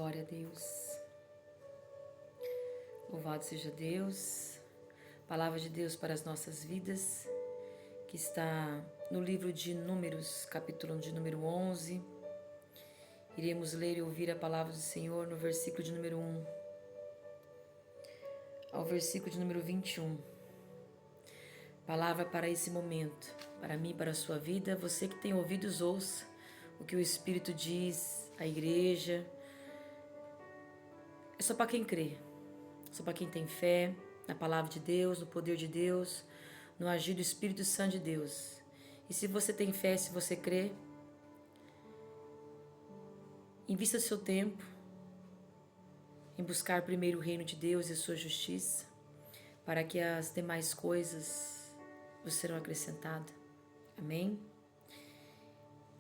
Glória a Deus. Louvado seja Deus. Palavra de Deus para as nossas vidas, que está no livro de Números, capítulo de número 11. Iremos ler e ouvir a palavra do Senhor no versículo de número 1 ao versículo de número 21. Palavra para esse momento, para mim, para a sua vida. Você que tem ouvidos, ouça o que o Espírito diz à igreja. É só para quem crê, só para quem tem fé na palavra de Deus, no poder de Deus, no agir do Espírito Santo de Deus. E se você tem fé, se você crê, invista seu tempo em buscar primeiro o reino de Deus e a sua justiça, para que as demais coisas vos serão acrescentadas. Amém?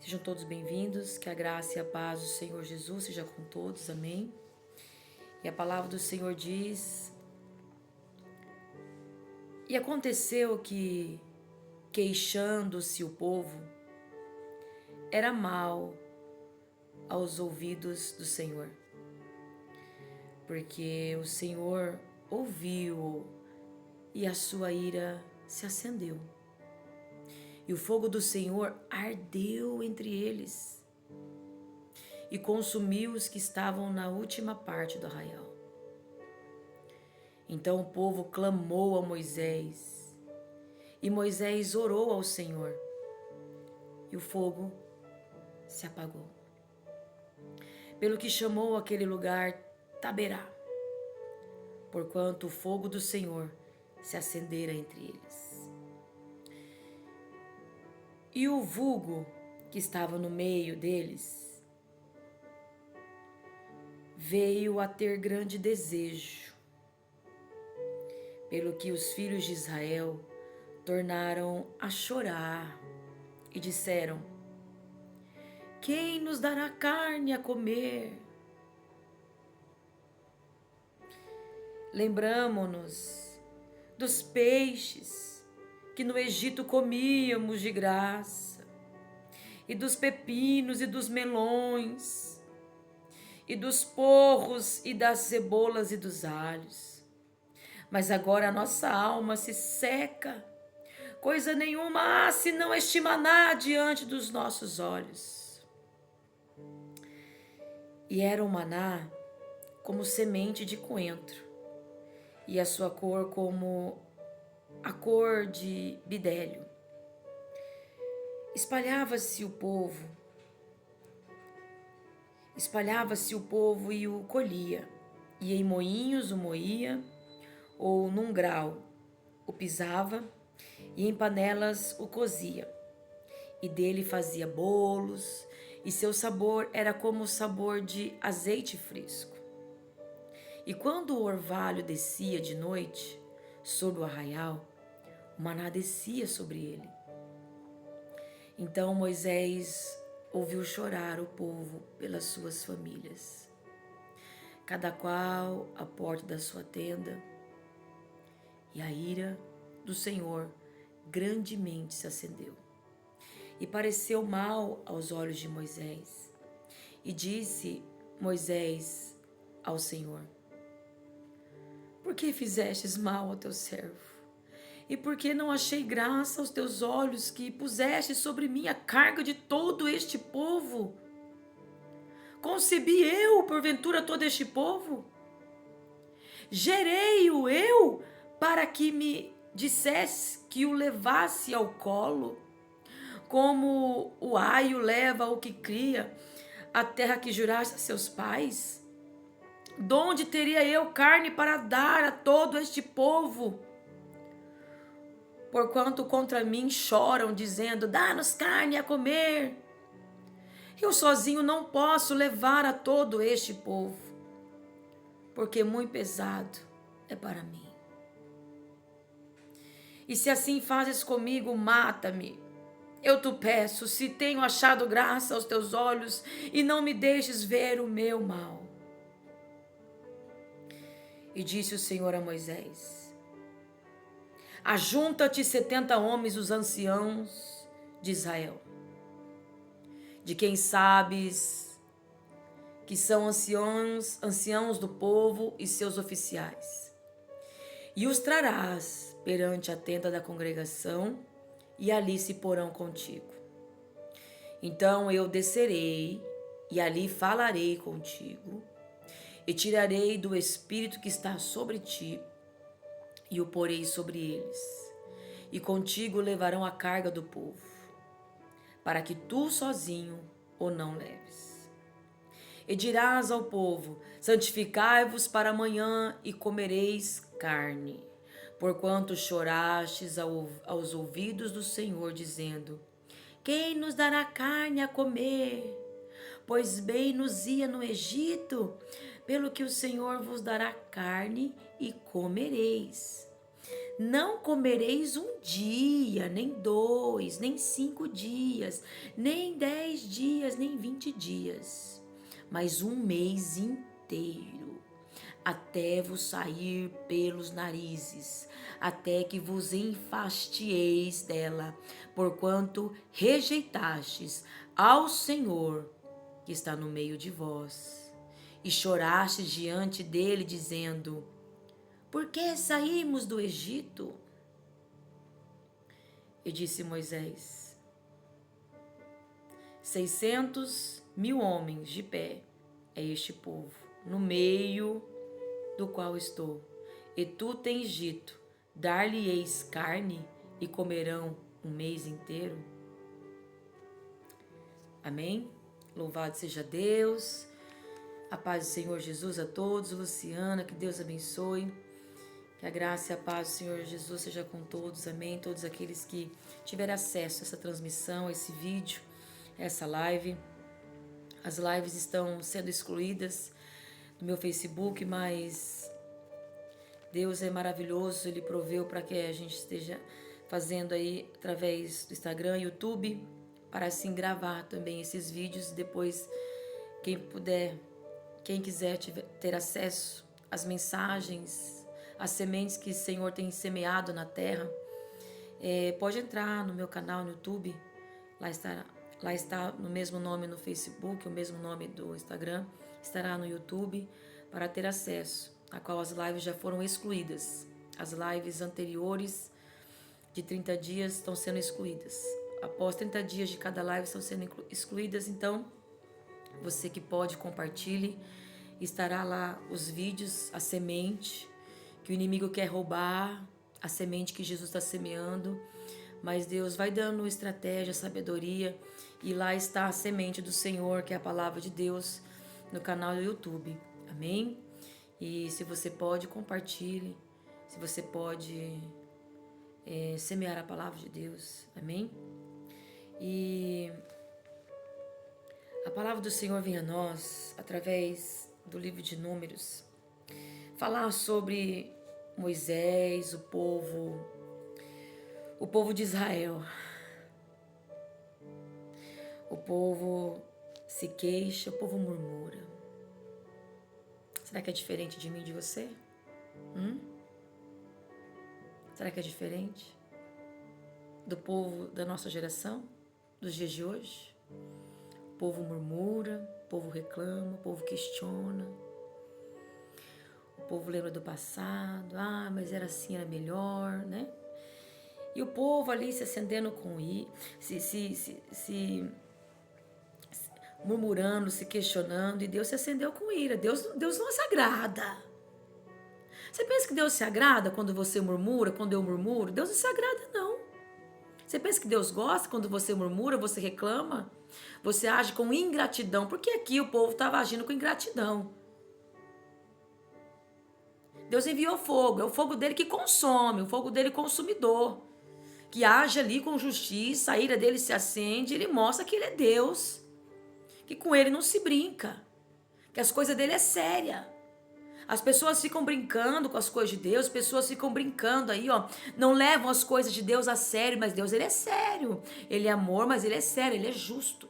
Sejam todos bem-vindos, que a graça e a paz do Senhor Jesus seja com todos. Amém? E a palavra do Senhor diz: e aconteceu que, queixando-se o povo, era mal aos ouvidos do Senhor, porque o Senhor ouviu e a sua ira se acendeu. E o fogo do Senhor ardeu entre eles e consumiu os que estavam na última parte do arraial. Então o povo clamou a Moisés, e Moisés orou ao Senhor, e o fogo se apagou. Pelo que chamou aquele lugar Taberá, porquanto o fogo do Senhor se acendera entre eles. E o vulgo que estava no meio deles veio a ter grande desejo, pelo que os filhos de Israel tornaram a chorar e disseram: quem nos dará carne a comer? Lembramo-nos dos peixes que no Egito comíamos de graça, e dos pepinos e dos melões, e dos porros e das cebolas e dos alhos. Mas agora a nossa alma se seca, coisa nenhuma há senão este maná diante dos nossos olhos. E era o maná como semente de coentro, e a sua cor como a cor de bidélio. Espalhava-se o povo e o colhia, e em moinhos o moía, ou num grau o pisava, e em panelas o cozia, e dele fazia bolos, e seu sabor era como o sabor de azeite fresco. E quando o orvalho descia de noite sobre o arraial, o maná descia sobre ele. Então Moisés ouviu chorar o povo pelas suas famílias, cada qual à porta da sua tenda, e a ira do Senhor grandemente se acendeu. E pareceu mal aos olhos de Moisés. E disse Moisés ao Senhor: por que fizestes mal ao teu servo? E por que não achei graça aos teus olhos, que puseste sobre mim a carga de todo este povo? Concebi eu, porventura, todo este povo? Gerei-o eu para que me dissesse que o levasse ao colo, como o aio leva o que cria, a terra que juraste a seus pais? Donde teria eu carne para dar a todo este povo? Porquanto contra mim choram, dizendo: dá-nos carne a comer. Eu sozinho não posso levar a todo este povo, porque muito pesado é para mim. E se assim fazes comigo, mata-me. Eu te peço, se tenho achado graça aos teus olhos, e não me deixes ver o meu mal. E disse o Senhor a Moisés: ajunta-te 70 homens, os anciãos de Israel, de quem sabes que são anciãos do povo e seus oficiais. E os trarás perante a tenda da congregação, e ali se porão contigo. Então eu descerei, e ali falarei contigo, e tirarei do espírito que está sobre ti, e o porei sobre eles. E contigo levarão a carga do povo, para que tu sozinho o não leves. E dirás ao povo: santificai-vos para amanhã e comereis carne, porquanto chorastes aos ouvidos do Senhor, dizendo: quem nos dará carne a comer? Pois bem nos ia no Egito, pelo que o Senhor vos dará carne e comereis. Não comereis um dia, nem 2, nem 5 dias, nem 10 dias, nem 20 dias, mas um mês inteiro, até vos sair pelos narizes, até que vos enfastieis dela, porquanto rejeitastes ao Senhor que está no meio de vós, e chorastes diante dele, dizendo: por que saímos do Egito? E disse Moisés: 600.000 homens de pé é este povo, no meio do qual estou. E tu tens dito: dar-lhe-eis carne e comerão um mês inteiro? Amém? Louvado seja Deus. A paz do Senhor Jesus a todos. Luciana, que Deus abençoe. Que a graça e a paz do Senhor Jesus seja com todos, amém? Todos aqueles que tiverem acesso a essa transmissão, a esse vídeo, a essa live. As lives estão sendo excluídas do meu Facebook, mas Deus é maravilhoso, Ele proveu para que a gente esteja fazendo aí através do Instagram, YouTube, para assim gravar também esses vídeos. Depois, quem puder, quem quiser ter acesso às mensagens, as sementes que o Senhor tem semeado na terra, pode entrar no meu canal no YouTube, lá está no mesmo nome no Facebook, o mesmo nome do Instagram, estará no YouTube, para ter acesso, a qual as lives já foram excluídas. As lives anteriores de 30 dias estão sendo excluídas. Após 30 dias de cada live estão sendo excluídas, então você que pode, compartilhe, estará lá os vídeos, a semente, que o inimigo quer roubar, a semente que Jesus está semeando, mas Deus vai dando estratégia, sabedoria, e lá está a semente do Senhor, que é a palavra de Deus, no canal do YouTube, amém? E se você pode, compartilhe, se você pode semear a palavra de Deus, amém? E a palavra do Senhor vem a nós, através do livro de Números, falar sobre Moisés, o povo de Israel. O povo se queixa, o povo murmura. Será que é diferente de mim e de você? Será que é diferente do povo da nossa geração, dos dias de hoje? O povo murmura, o povo reclama, o povo questiona. O povo lembra do passado, mas era assim, era melhor, né? E o povo ali se acendendo com murmurando, se questionando, e Deus se acendeu com ira. Deus não se agrada. Você pensa que Deus se agrada quando você murmura, quando eu murmuro? Deus não se agrada, não. Você pensa que Deus gosta quando você murmura, você reclama? Você age com ingratidão, porque aqui o povo estava agindo com ingratidão. Deus enviou fogo, é o fogo dele que consome, o fogo dele consumidor, que age ali com justiça, a ira dele se acende, ele mostra que ele é Deus, que com ele não se brinca, que as coisas dele é séria. As pessoas ficam brincando com as coisas de Deus, pessoas ficam brincando aí, não levam as coisas de Deus a sério, mas Deus, ele é sério, ele é amor, mas ele é sério, ele é justo,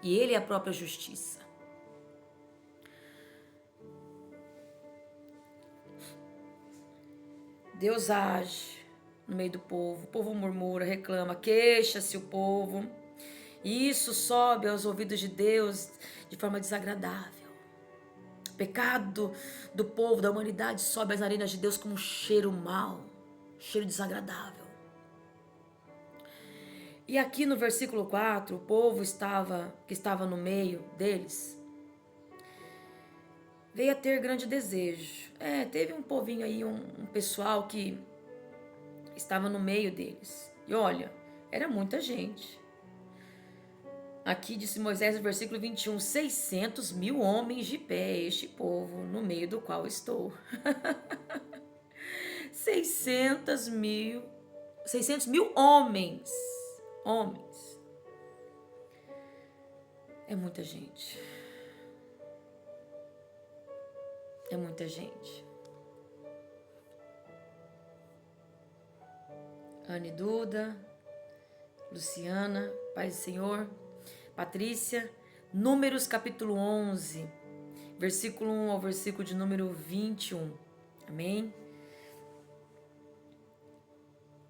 e ele é a própria justiça. Deus age no meio do povo, o povo murmura, reclama, queixa-se o povo, e isso sobe aos ouvidos de Deus de forma desagradável. pecado do povo, da humanidade, sobe às narinas de Deus como um cheiro mau, cheiro desagradável. E aqui no versículo 4, o povo que estava no meio deles, veio a ter grande desejo. Teve um povinho aí, um pessoal que estava no meio deles. E olha, era muita gente. Aqui disse Moisés no versículo 21, 600 mil homens de pé, este povo no meio do qual estou. 600 mil homens. Homens. É muita gente. É muita gente. Anne Duda, Luciana, Paz do Senhor, Patrícia, Números capítulo 11, versículo 1 ao versículo de número 21. Amém?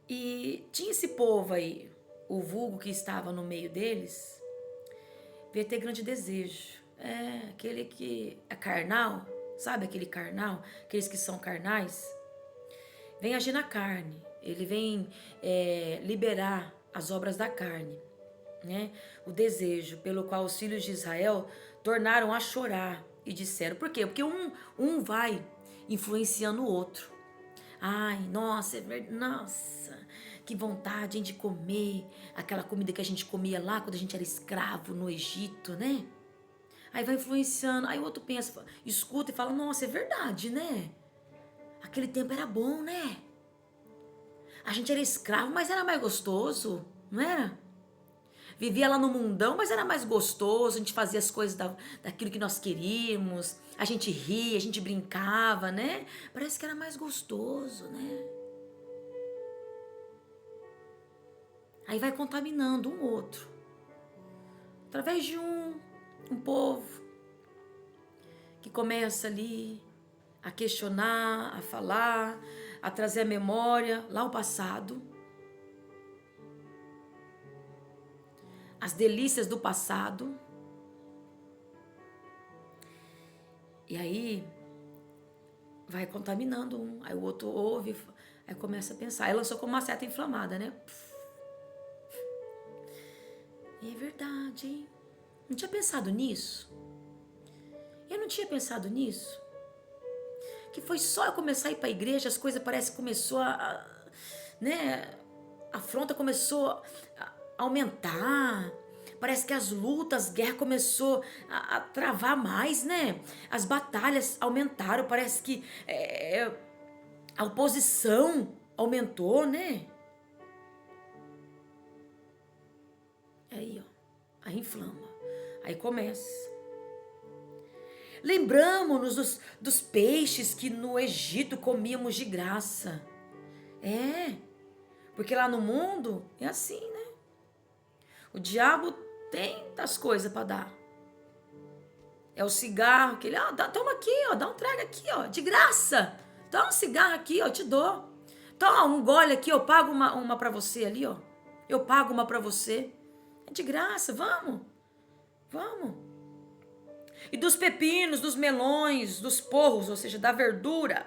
E tinha esse povo aí, o vulgo que estava no meio deles, veio ter grande desejo. Aquele que é carnal, sabe aquele carnal? Aqueles que são carnais, vem agir na carne. Ele vem liberar as obras da carne, né? O desejo pelo qual os filhos de Israel tornaram a chorar e disseram. Por quê? Porque um vai influenciando o outro. Ai, nossa, nossa, que vontade de comer aquela comida que a gente comia lá quando a gente era escravo no Egito, né? Aí vai influenciando, aí o outro pensa, escuta e fala, nossa, é verdade, né? Aquele tempo era bom, né? A gente era escravo, mas era mais gostoso, não era? Vivia lá no mundão, mas era mais gostoso, a gente fazia as coisas daquilo que nós queríamos, a gente ria, a gente brincava, né? Parece que era mais gostoso, né? Aí vai contaminando um outro. Através de um povo que começa ali a questionar, a falar, a trazer à memória lá o passado. As delícias do passado. E aí vai contaminando um, aí o outro ouve, aí começa a pensar. Aí lançou como uma seta inflamada, né? E é verdade, hein? Não tinha pensado nisso? Eu não tinha pensado nisso? Que foi só eu começar a ir para a igreja, as coisas parece que começou né? A afronta começou a aumentar. Parece que as lutas, as guerras começou a travar mais, né? As batalhas aumentaram, parece que a oposição aumentou, né? Aí, ó, aí inflama, aí começa. Lembramos-nos dos peixes que no Egito comíamos de graça. Porque lá no mundo é assim, né? O diabo tem das coisas para dar. É o cigarro que ele, toma aqui, ó, dá um trago aqui, ó, de graça. Dá um cigarro aqui, ó, eu te dou. Toma um gole aqui, eu pago uma para você ali, ó. Eu pago uma para você. É de graça, vamos. E dos pepinos, dos melões, dos porros, ou seja, da verdura,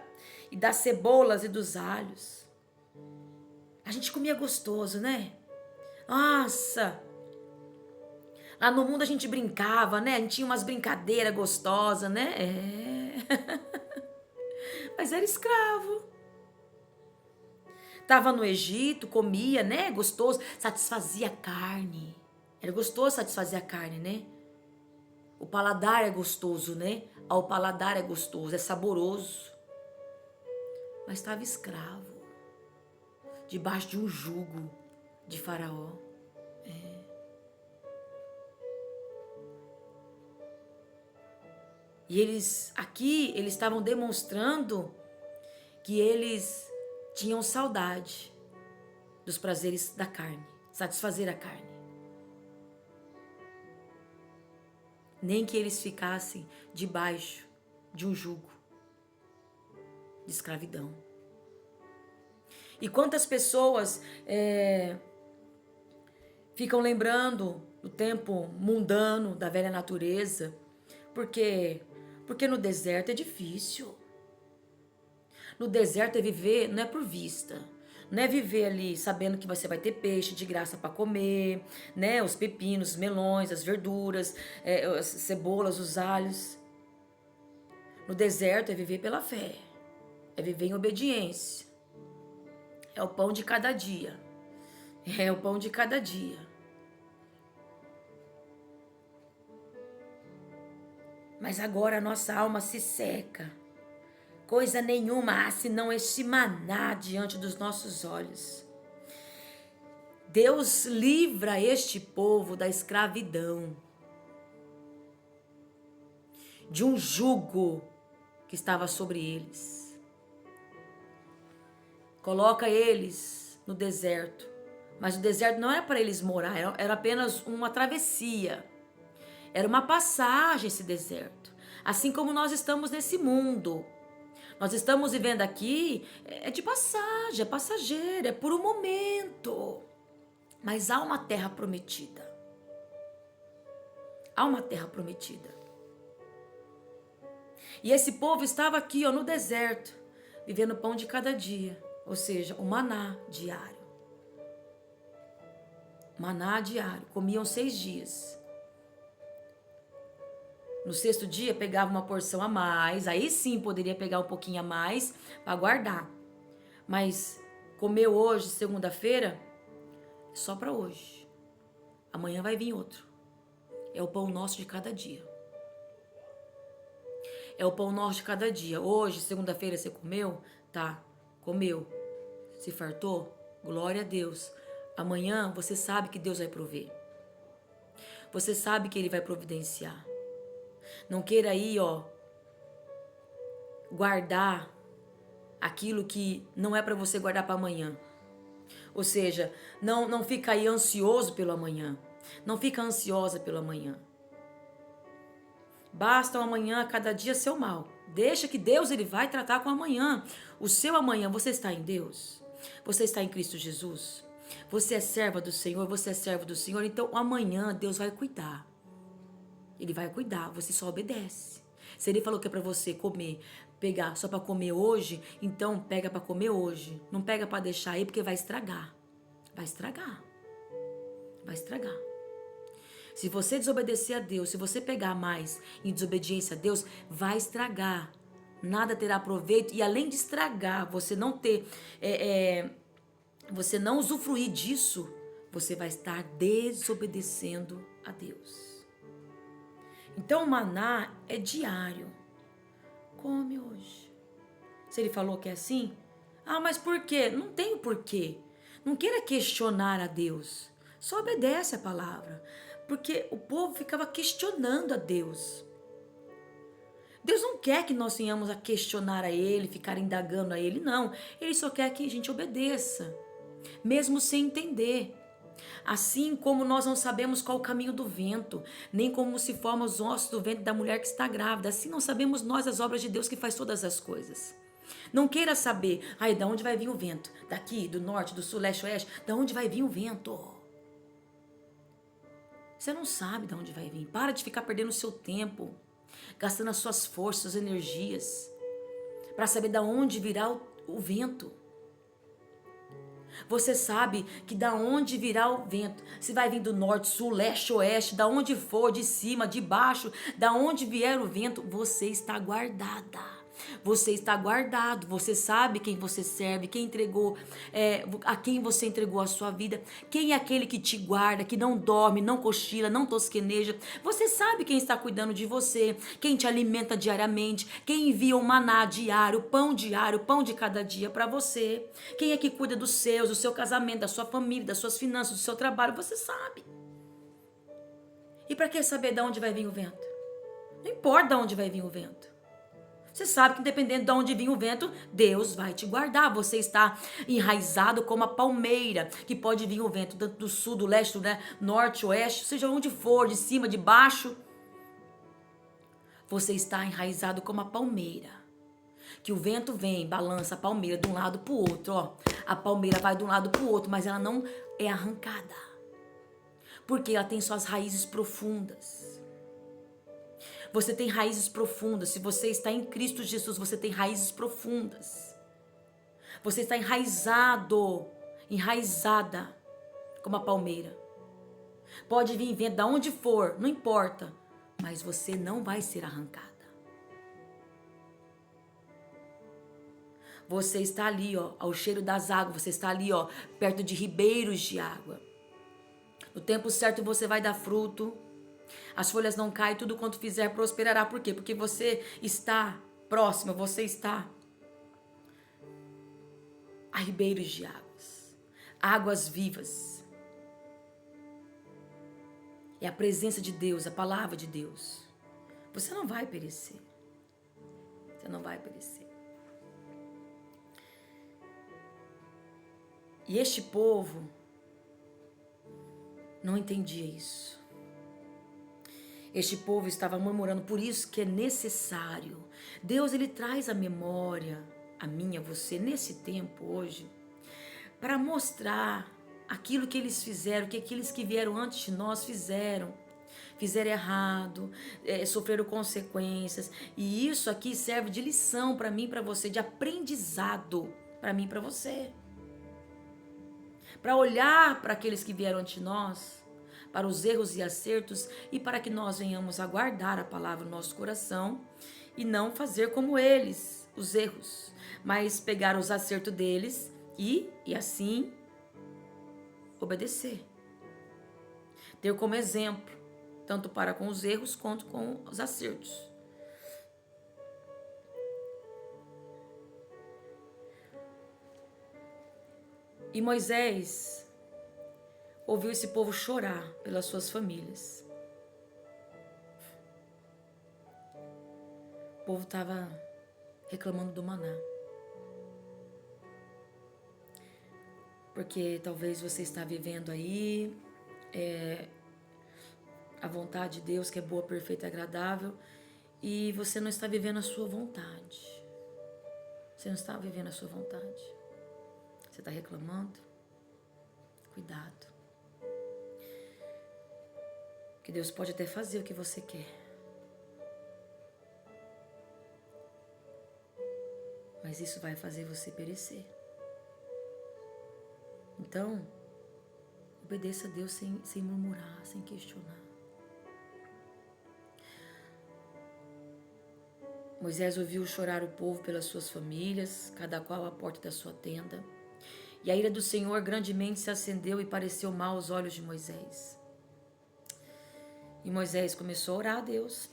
e das cebolas e dos alhos. A gente comia gostoso, né? Nossa! Lá no mundo a gente brincava, né? A gente tinha umas brincadeiras gostosas, né? Mas era escravo. Tava no Egito, comia, né? Gostoso, satisfazia a carne. Era gostoso satisfazer a carne, né? O paladar é gostoso, né? Ao paladar é gostoso, é saboroso. Mas estava escravo, debaixo de um jugo de Faraó. E eles estavam demonstrando que eles tinham saudade dos prazeres da carne, satisfazer a carne. Nem que eles ficassem debaixo de um jugo de escravidão. E quantas pessoas ficam lembrando do tempo mundano, da velha natureza, porque Porque no deserto é difícil. No deserto é viver, não é por vista. Não é viver ali sabendo que você vai ter peixe de graça para comer, né? Os pepinos, os melões, as verduras, as cebolas, os alhos. No deserto é viver pela fé. É viver em obediência. É o pão de cada dia. É o pão de cada dia. Mas agora a nossa alma se seca. Coisa nenhuma há senão este maná diante dos nossos olhos. Deus livra este povo da escravidão, de um jugo que estava sobre eles. Coloca eles no deserto, mas o deserto não era para eles morar, era apenas uma travessia. Era uma passagem esse deserto. Assim como nós estamos nesse mundo. Nós estamos vivendo aqui, é de passagem, é passageiro, é por um momento. Mas há uma terra prometida. Há uma terra prometida. E esse povo estava aqui, no deserto, vivendo o pão de cada dia. Ou seja, o maná diário. Maná diário. Comiam 6 dias. No 6º dia pegava uma porção a mais, aí sim poderia pegar um pouquinho a mais para guardar. Mas comeu hoje, segunda-feira, só para hoje. Amanhã vai vir outro. É o pão nosso de cada dia. É o pão nosso de cada dia. Hoje, segunda-feira, você comeu? Tá, comeu. Se fartou? Glória a Deus. Amanhã você sabe que Deus vai prover. Você sabe que Ele vai providenciar. Não queira aí, guardar aquilo que não é para você guardar para amanhã. Ou seja, não fica aí ansioso pelo amanhã. Não fica ansiosa pelo amanhã. Basta o amanhã, cada dia seu mal. Deixa que Deus ele vai tratar com o amanhã. O seu amanhã, você está em Deus? Você está em Cristo Jesus? Você é serva do Senhor? Você é servo do Senhor? Então amanhã Deus vai cuidar. Ele vai cuidar, você só obedece. Se ele falou que é para você comer, pegar só para comer hoje, então pega para comer hoje. Não pega para deixar aí porque vai estragar. Vai estragar. Vai estragar. Se você desobedecer a Deus, se você pegar mais em desobediência a Deus, vai estragar. Nada terá proveito e além de estragar, você não ter, você não usufruir disso, você vai estar desobedecendo a Deus. Então o maná é diário. Come hoje. Se ele falou que é assim, mas por quê? Não tem o porquê. Não queira questionar a Deus. Só obedece a palavra. Porque o povo ficava questionando a Deus. Deus não quer que nós tenhamos a questionar a Ele, ficar indagando a Ele, não. Ele só quer que a gente obedeça, mesmo sem entender. Assim como nós não sabemos qual o caminho do vento, nem como se formam os ossos do ventre da mulher que está grávida, assim não sabemos nós as obras de Deus que faz todas as coisas. Não queira saber, de onde vai vir o vento? Daqui, do norte, do sul, leste, oeste, de onde vai vir o vento? Você não sabe de onde vai vir. Para de ficar perdendo o seu tempo, gastando as suas forças, suas energias, para saber de onde virá o vento. Você sabe que da onde virá o vento, se vai vir do norte, sul, leste, oeste, da onde for, de cima, de baixo, da onde vier o vento, você está guardada. Você está guardado, você sabe quem você serve, quem entregou, a quem você entregou a sua vida, quem é aquele que te guarda, que não dorme, não cochila, não tosqueneja. Você sabe quem está cuidando de você, quem te alimenta diariamente, quem envia o maná diário, o pão de cada dia para você. Quem é que cuida dos seus, do seu casamento, da sua família, das suas finanças, do seu trabalho, você sabe. E para que saber de onde vai vir o vento? Não importa de onde vai vir o vento. Você sabe que dependendo de onde vir o vento, Deus vai te guardar. Você está enraizado como a palmeira, que pode vir o vento do sul, do leste, norte, oeste, seja onde for, de cima, de baixo. Você está enraizado como a palmeira, que o vento vem, balança a palmeira de um lado para o outro. A palmeira vai de um lado para o outro, mas ela não é arrancada, porque ela tem suas raízes profundas. Você tem raízes profundas. Se você está em Cristo Jesus, você tem raízes profundas. Você está enraizado, enraizada, como a palmeira. Pode vir vento de onde for, não importa, mas você não vai ser arrancada. Você está ali, ó, ao cheiro das águas, você está ali, ó, perto de ribeiros de água. No tempo certo você vai dar fruto. As folhas não caem, tudo quanto fizer prosperará. Por quê? Porque você está próximo, você está a ribeiros de águas, águas vivas. É a presença de Deus, a palavra de Deus. Você não vai perecer. Você não vai perecer. E este povo não entendia isso. Este povo estava murmurando, por isso que é necessário. Deus, ele traz a memória, a minha, a você, nesse tempo hoje, para mostrar aquilo que eles fizeram, que aqueles que vieram antes de nós fizeram errado, sofreram consequências. E isso aqui serve de lição para mim e para você, de aprendizado para mim e para você. Para olhar para aqueles que vieram antes de nós, para os erros e acertos, e para que nós venhamos a guardar a palavra no nosso coração e não fazer como eles, os erros, mas pegar os acertos deles e assim obedecer. Ter como exemplo, tanto para com os erros quanto com os acertos. E Moisés ouviu esse povo chorar pelas suas famílias. O povo estava reclamando do maná. Porque talvez você está vivendo aí a vontade de Deus, que é boa, perfeita e agradável, e você não está vivendo a sua vontade. Você não está vivendo a sua vontade. Você está reclamando? Cuidado. Que Deus pode até fazer o que você quer. Mas isso vai fazer você perecer. Então, obedeça a Deus sem murmurar, sem questionar. Moisés ouviu chorar o povo pelas suas famílias, cada qual à porta da sua tenda. E a ira do Senhor grandemente se acendeu e pareceu mal aos olhos de Moisés. E Moisés começou a orar a Deus.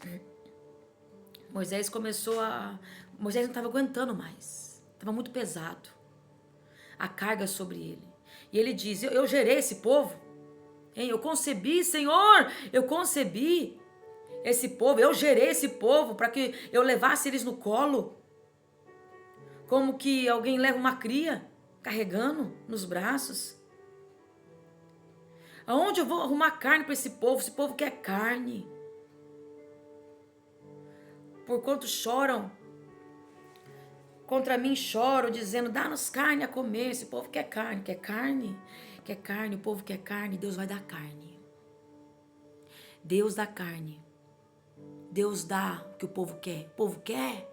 Moisés não estava aguentando mais. Estava muito pesado. A carga sobre ele. E ele diz, eu gerei esse povo. Hein? Eu concebi, Senhor, eu concebi esse povo. Eu gerei esse povo para que eu levasse eles no colo. Como que alguém leva uma cria carregando nos braços. Aonde eu vou arrumar carne para esse povo? Esse povo quer carne. Porquanto choram contra mim, choram, dizendo, dá-nos carne a comer. Esse povo quer carne, quer carne, quer carne. O povo quer carne, Deus vai dar carne. Deus dá carne. Deus dá o que o povo quer. O povo quer.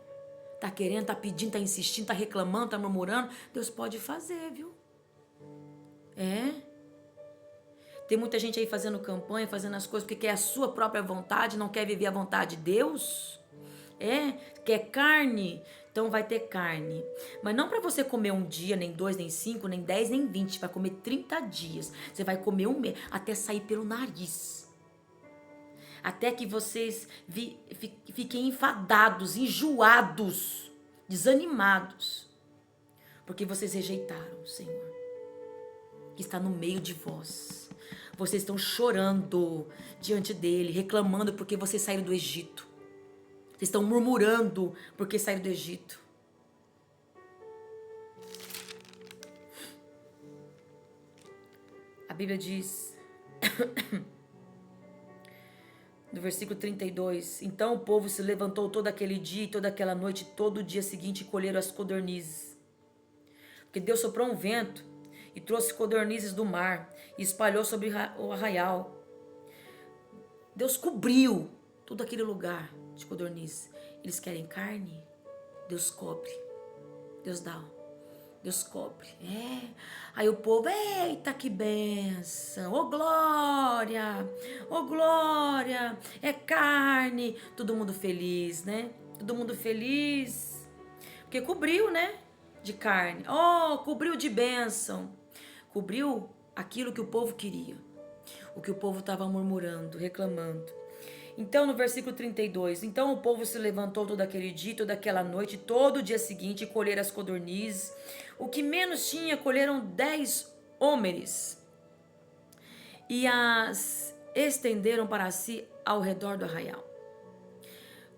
Tá querendo, tá pedindo, tá insistindo, tá reclamando, tá murmurando. Deus pode fazer, viu? Tem muita gente aí fazendo campanha, fazendo as coisas porque quer a sua própria vontade, não quer viver a vontade de Deus. Quer carne, então vai ter carne. Mas não para você comer um dia, nem 2, nem 5, nem 10, nem 20. Vai comer 30 dias. Você vai comer um mês, até sair pelo nariz. Até que vocês fiquem enfadados, enjoados, desanimados. Porque vocês rejeitaram o Senhor, que está no meio de vós. Vocês estão chorando diante dele, reclamando porque vocês saíram do Egito. Vocês estão murmurando porque saíram do Egito. A Bíblia diz, no versículo 32, então o povo se levantou todo aquele dia e toda aquela noite, todo o dia seguinte, e colheram as codornizes. Porque Deus soprou um vento e trouxe codornizes do mar e espalhou sobre o arraial. Deus cobriu todo aquele lugar. de codorniz. Eles querem carne, Deus cobre, Deus dá, Deus cobre. Aí o povo, eita que benção, ô glória, é carne. Todo mundo feliz, né? Todo mundo feliz, porque cobriu, né? De carne, cobriu de bênção, cobriu aquilo que o povo queria, o que o povo estava murmurando, reclamando. Então, no versículo 32, então o povo se levantou todo aquele dia, toda aquela noite, todo o dia seguinte, e colheram as codornizes. O que menos tinha, colheram 10 homeres, e as estenderam para si ao redor do arraial.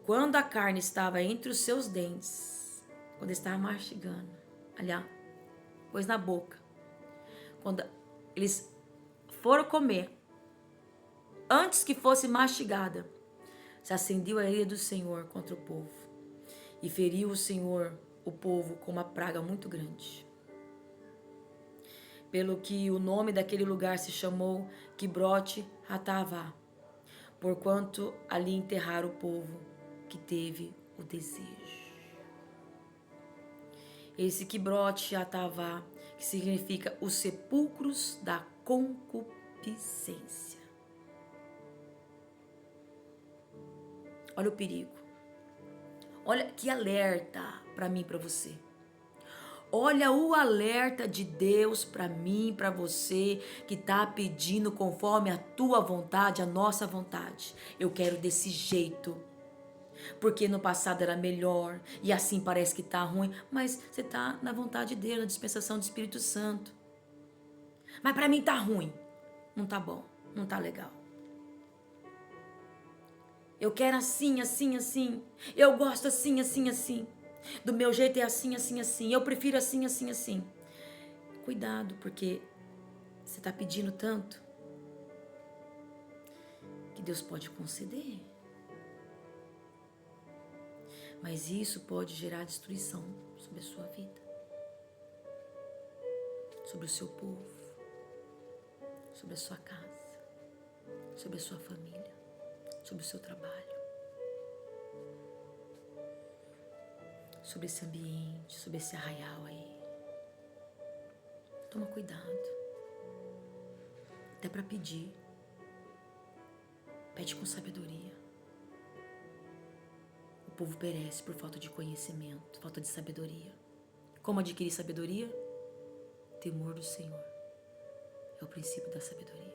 Quando a carne estava entre os seus dentes, quando estava mastigando, aliás, pôs na boca, quando eles foram comer, antes que fosse mastigada, se acendeu a ira do Senhor contra o povo, e feriu o Senhor o povo com uma praga muito grande. Pelo que o nome daquele lugar se chamou Quibrote Hatavá, porquanto ali enterraram o povo que teve o desejo. Esse Quibrote Hatavá, que significa os sepulcros da concupiscência. Olha o perigo. Olha que alerta para mim e para você. Olha o alerta de Deus para mim, para você, que está pedindo conforme a tua vontade, a nossa vontade. Eu quero desse jeito. Porque no passado era melhor e assim parece que está ruim, mas você está na vontade dele, na dispensação do Espírito Santo. Mas para mim está ruim. Não está bom, não está legal. Eu quero assim, assim, assim. Eu gosto assim, assim, assim. Do meu jeito é assim, assim, assim. Eu prefiro assim, assim, assim. Cuidado, porque você está pedindo tanto que Deus pode conceder. Mas isso pode gerar destruição sobre a sua vida, sobre o seu povo, sobre a sua casa, sobre a sua família, sobre o seu trabalho, sobre esse ambiente, sobre esse arraial aí. Toma cuidado, até para pedir. Pede com sabedoria. O povo perece por falta de conhecimento, falta de sabedoria. Como adquirir sabedoria? Temor do Senhor é o princípio da sabedoria.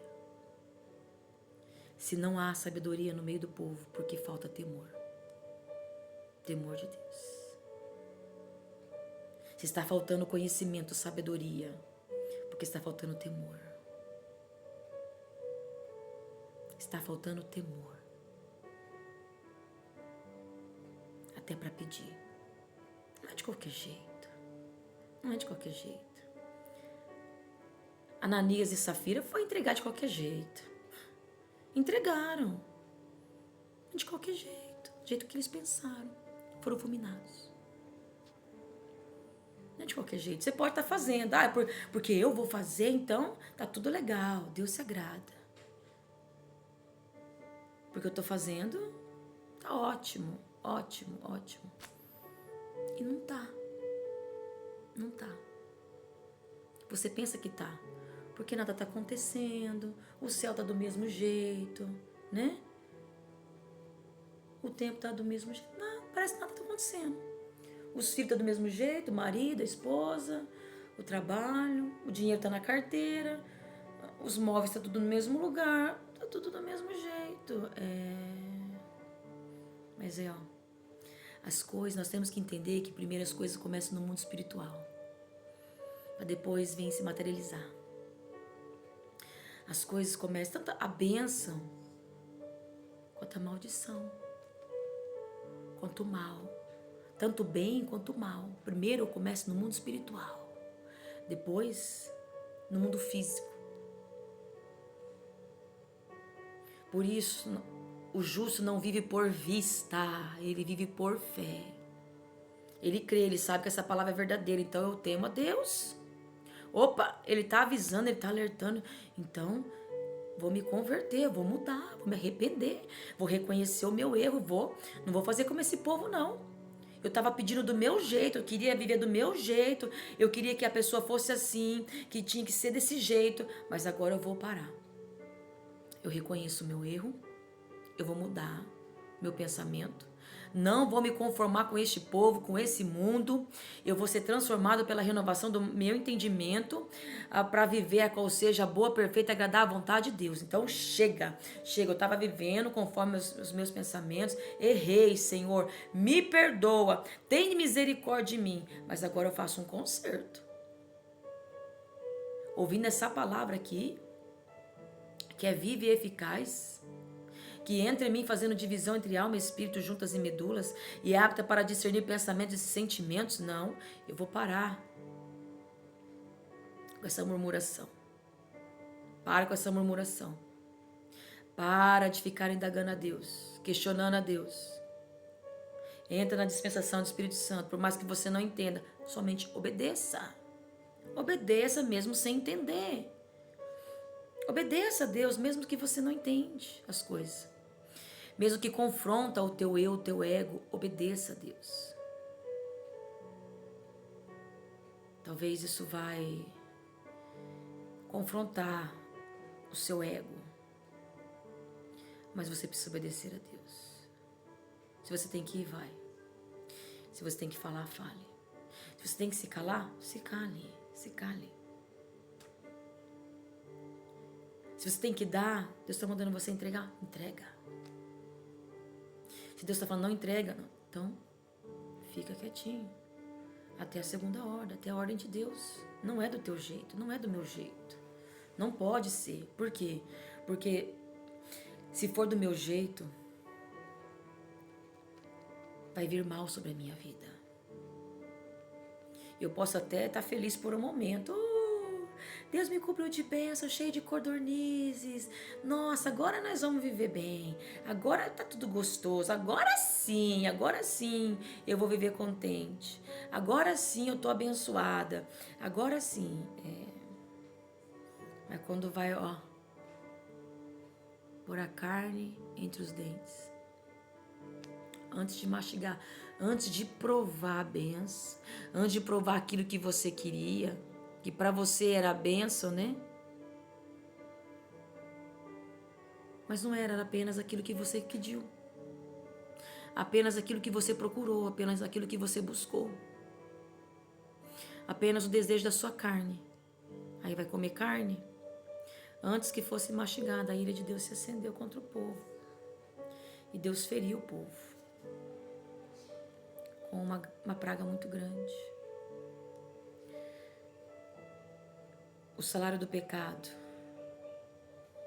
Se não há sabedoria no meio do povo, porque falta temor. Temor de Deus. Se está faltando conhecimento, sabedoria, porque está faltando temor. Está faltando temor. Até para pedir. Não é de qualquer jeito. Não é de qualquer jeito. Ananias e Safira foi entregar de qualquer jeito. Entregaram. De qualquer jeito. Do jeito que eles pensaram. Foram fulminados. Não é de qualquer jeito. Você pode estar fazendo. Porque eu vou fazer, então tá tudo legal. Deus se agrada. Porque eu estou fazendo, tá ótimo. Ótimo, ótimo. E não tá. Não tá. Você pensa que tá. Porque nada tá acontecendo. O céu tá do mesmo jeito, né? O tempo tá do mesmo jeito. Não, parece que nada tá acontecendo. Os filhos tá do mesmo jeito, o marido, a esposa, o trabalho, o dinheiro tá na carteira, os móveis tá tudo no mesmo lugar, tá tudo do mesmo jeito. Mas as coisas, nós temos que entender que primeiro as coisas começam no mundo espiritual, para depois vir se materializar. As coisas começam, tanto a bênção, quanto a maldição, quanto o mal, tanto o bem quanto o mal. Primeiro começa no mundo espiritual, depois no mundo físico. Por isso, o justo não vive por vista, ele vive por fé. Ele crê, ele sabe que essa palavra é verdadeira, então eu temo a Deus. Opa, ele está avisando, ele está alertando, então vou me converter, vou mudar, vou me arrepender, vou reconhecer o meu erro, não vou fazer como esse povo não. Eu estava pedindo do meu jeito, eu queria viver do meu jeito, eu queria que a pessoa fosse assim, que tinha que ser desse jeito, mas agora eu vou parar. Eu reconheço o meu erro, eu vou mudar meu pensamento. Não vou me conformar com este povo, com esse mundo. Eu vou ser transformado pela renovação do meu entendimento para viver a qual seja a boa, perfeita e agradável vontade de Deus. Então chega. Eu estava vivendo conforme os meus pensamentos. Errei, Senhor. Me perdoa. Tem misericórdia de mim. Mas agora eu faço um conserto. Ouvindo essa palavra aqui, que é viva e eficaz, que entra em mim fazendo divisão entre alma e espírito, juntas e medulas, e é apta para discernir pensamentos e sentimentos, não, eu vou parar com essa murmuração. Para com essa murmuração. Para de ficar indagando a Deus, questionando a Deus. Entra na dispensação do Espírito Santo, por mais que você não entenda, somente obedeça. Obedeça mesmo sem entender. Obedeça a Deus mesmo que você não entende as coisas. Mesmo que confronta o teu eu, o teu ego, obedeça a Deus. Talvez isso vai confrontar o seu ego. Mas você precisa obedecer a Deus. Se você tem que ir, vai. Se você tem que falar, fale. Se você tem que se calar, se cale. Se cale. Se você tem que dar, Deus está mandando você entregar, entrega. Se Deus está falando, não entrega, não, então fica quietinho. Até a segunda ordem, até a ordem de Deus. Não é do teu jeito, não é do meu jeito. Não pode ser. Por quê? Porque se for do meu jeito, vai vir mal sobre a minha vida. Eu posso até estar feliz por um momento. Deus me cobriu de bênção, cheio de codornizes. Nossa, agora nós vamos viver bem. Agora tá tudo gostoso. Agora sim eu vou viver contente. Agora sim eu tô abençoada. Agora sim. Mas quando vai, pôr a carne entre os dentes, antes de mastigar, antes de provar a benção, antes de provar aquilo que você queria, que para você era a bênção, né? Mas não era apenas aquilo que você pediu. Apenas aquilo que você procurou, apenas aquilo que você buscou. Apenas o desejo da sua carne. Aí vai comer carne. Antes que fosse mastigada, a ira de Deus se acendeu contra o povo. E Deus feriu o povo com uma praga muito grande. O salário do pecado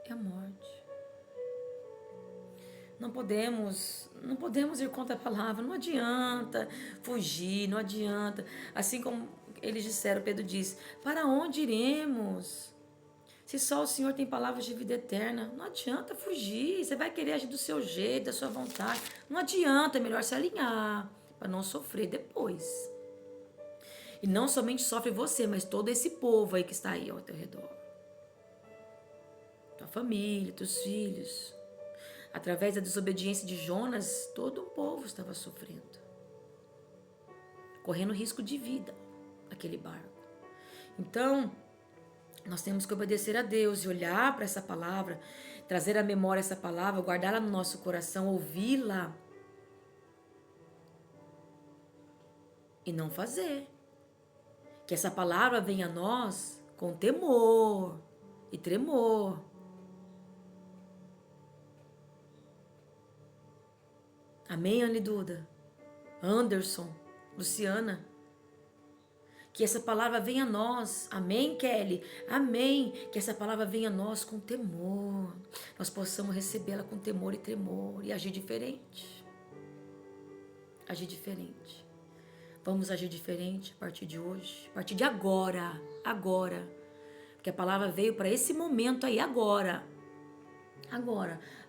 é a morte. Não podemos ir contra a palavra. Não adianta fugir, não adianta. Assim como eles disseram, Pedro disse, para onde iremos? Se só o Senhor tem palavras de vida eterna, não adianta fugir. Você vai querer agir do seu jeito, da sua vontade. Não adianta, é melhor se alinhar para não sofrer depois. E não somente sofre você, mas todo esse povo aí que está aí ao teu redor. Tua família, teus filhos. Através da desobediência de Jonas, todo um povo estava sofrendo. Correndo risco de vida, aquele barco. Então, nós temos que obedecer a Deus e olhar para essa palavra, trazer à memória essa palavra, guardá-la no nosso coração, ouvi-la. E não fazer. Que essa palavra venha a nós com temor e tremor. Amém, Anne Duda? Anderson, Luciana? Que essa palavra venha a nós. Amém, Kelly? Amém. Que essa palavra venha a nós com temor. Nós possamos recebê-la com temor e tremor e agir diferente. Agir diferente. Vamos agir diferente a partir de hoje, a partir de agora, agora. Porque a palavra veio para esse momento aí, agora.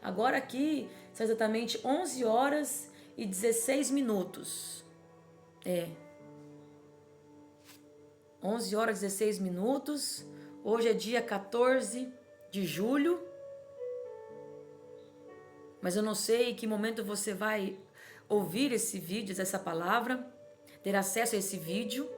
Agora aqui são exatamente 11 horas e 16 minutos. 11 horas e 16 minutos. Hoje é dia 14 de julho Mas eu não sei em que momento você vai ouvir esse vídeo, essa palavra, ter acesso a esse vídeo.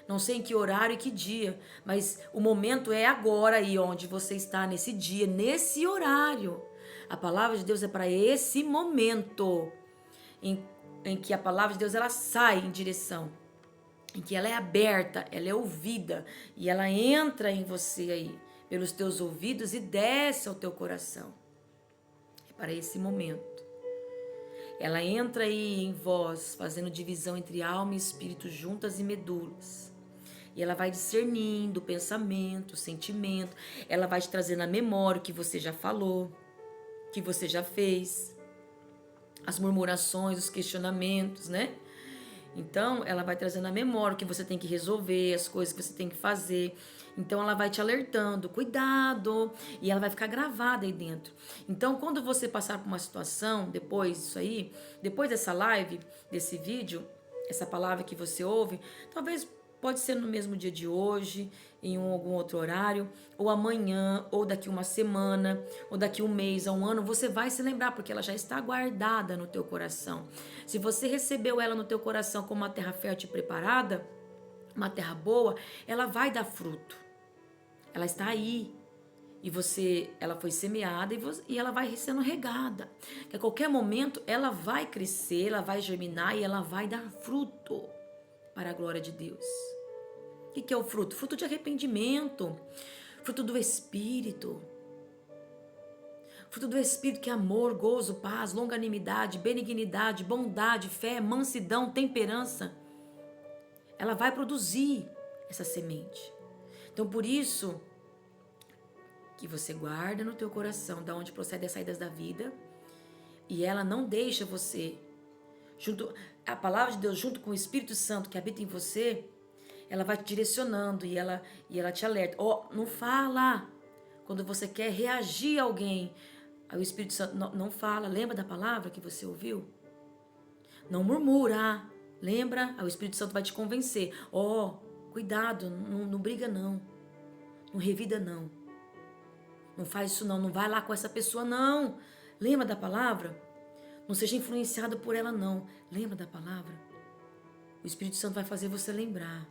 Não sei em que horário e que dia, mas o momento é agora aí onde você está, nesse dia, nesse horário. A palavra de Deus é para esse momento em que a palavra de Deus ela sai em direção, em que ela é aberta, ela é ouvida e ela entra em você aí, pelos teus ouvidos e desce ao teu coração. É para esse momento. Ela entra aí em vós, fazendo divisão entre alma e espírito, juntas e medulas. E ela vai discernindo pensamento, sentimento. Ela vai te trazer na memória o que você já falou, o que você já fez. As murmurações, os questionamentos, né? Então, ela vai trazendo na memória o que você tem que resolver, as coisas que você tem que fazer. Então, ela vai te alertando, cuidado. E ela vai ficar gravada aí dentro. Então, quando você passar por uma situação, depois disso aí, depois dessa live, desse vídeo, essa palavra que você ouve, talvez pode ser no mesmo dia de hoje, em algum outro horário, ou amanhã, ou daqui uma semana, ou daqui um mês, a um ano, você vai se lembrar, porque ela já está guardada no teu coração. Se você recebeu ela no teu coração como uma terra fértil e preparada, uma terra boa, ela vai dar fruto. Ela está aí. E ela foi semeada e ela vai sendo regada. Que a qualquer momento ela vai crescer, ela vai germinar e ela vai dar fruto para a glória de Deus. O que é o fruto? Fruto de arrependimento, fruto do Espírito. Fruto do Espírito que é amor, gozo, paz, longanimidade, benignidade, bondade, fé, mansidão, temperança. Ela vai produzir essa semente. Então, por isso que você guarda no teu coração, da onde procede as saídas da vida, e ela não deixa você, a palavra de Deus junto com o Espírito Santo que habita em você, ela vai te direcionando e ela te alerta. Não fala. Quando você quer reagir a alguém, aí o Espírito Santo não fala. Lembra da palavra que você ouviu? Não murmura. Lembra? Aí o Espírito Santo vai te convencer. Cuidado, não briga não. Não revida não. Não faz isso não. Não vai lá com essa pessoa não. Lembra da palavra? Não seja influenciado por ela não. Lembra da palavra? O Espírito Santo vai fazer você lembrar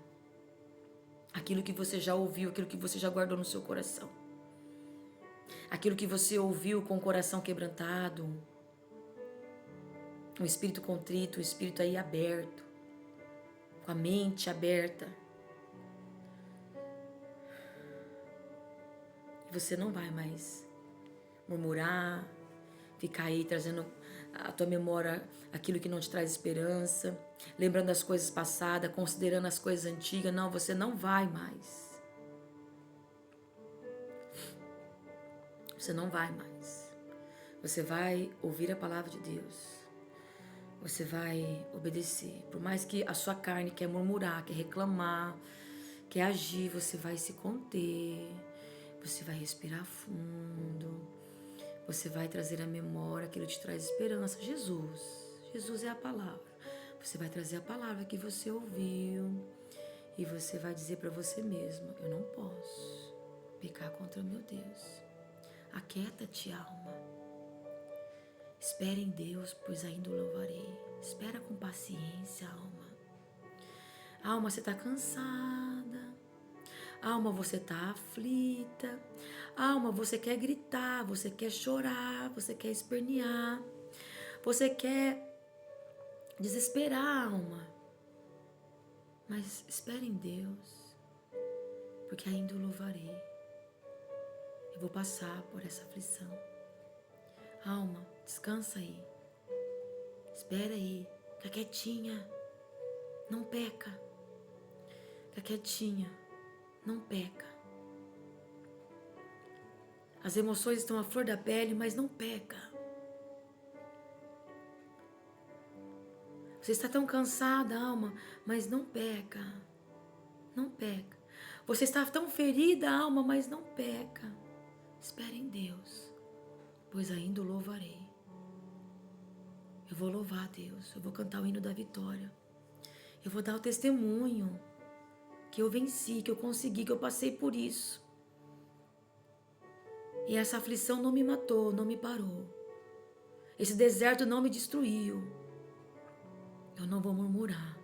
aquilo que você já ouviu, aquilo que você já guardou no seu coração. Aquilo que você ouviu com o coração quebrantado, um espírito contrito, um espírito aí aberto, com a mente aberta. E você não vai mais murmurar, ficar aí trazendo à tua memória aquilo que não te traz esperança, lembrando as coisas passadas, considerando as coisas antigas. Não, você não vai mais. Você não vai mais. Você vai ouvir a palavra de Deus. Você vai obedecer. Por mais que a sua carne quer murmurar, quer reclamar, quer agir, você vai se conter. Você vai respirar fundo. Você vai trazer à memória aquilo que te traz esperança. Jesus é a palavra. Você vai trazer a palavra que você ouviu. E você vai dizer para você mesmo: eu não posso pecar contra o meu Deus. Aquieta-te, alma. Espera em Deus, pois ainda o louvarei. Espera com paciência, alma. Alma, você está cansada. Alma, você está aflita. Alma, você quer gritar, você quer chorar, você quer espernear. Você quer desesperar, alma. Mas espera em Deus, porque ainda o louvarei. Eu vou passar por essa aflição. Alma, descansa aí. Espera aí. Fica quietinha. Não peca. Fica quietinha. Não peca. As emoções estão à flor da pele, mas não peca. Você está tão cansada, alma, mas não peca. Não peca. Você está tão ferida, alma, mas não peca. Espere em Deus, pois ainda o louvarei. Eu vou louvar a Deus, eu vou cantar o hino da vitória. Eu vou dar o testemunho que eu venci, que eu consegui, que eu passei por isso. E essa aflição não me matou, não me parou. Esse deserto não me destruiu. Eu não vou murmurar.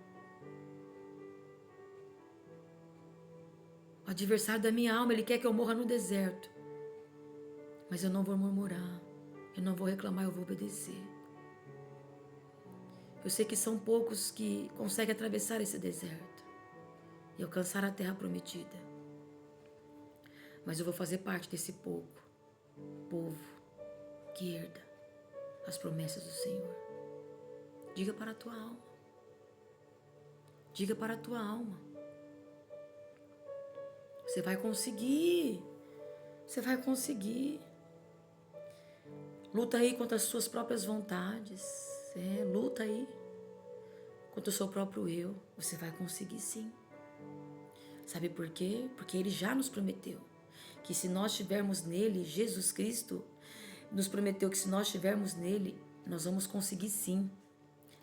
O adversário da minha alma, ele quer que eu morra no deserto. Mas eu não vou murmurar. Eu não vou reclamar, eu vou obedecer. Eu sei que são poucos que conseguem atravessar esse deserto e alcançar a terra prometida. Mas eu vou fazer parte desse povo que herda as promessas do Senhor. Diga para a tua alma. Diga para a tua alma. Você vai conseguir. Você vai conseguir. Luta aí contra as suas próprias vontades. Luta aí contra o seu próprio eu. Você vai conseguir sim. Sabe por quê? Porque Ele já nos prometeu que se nós estivermos nele, Jesus Cristo nos prometeu que se nós estivermos nele, nós vamos conseguir sim.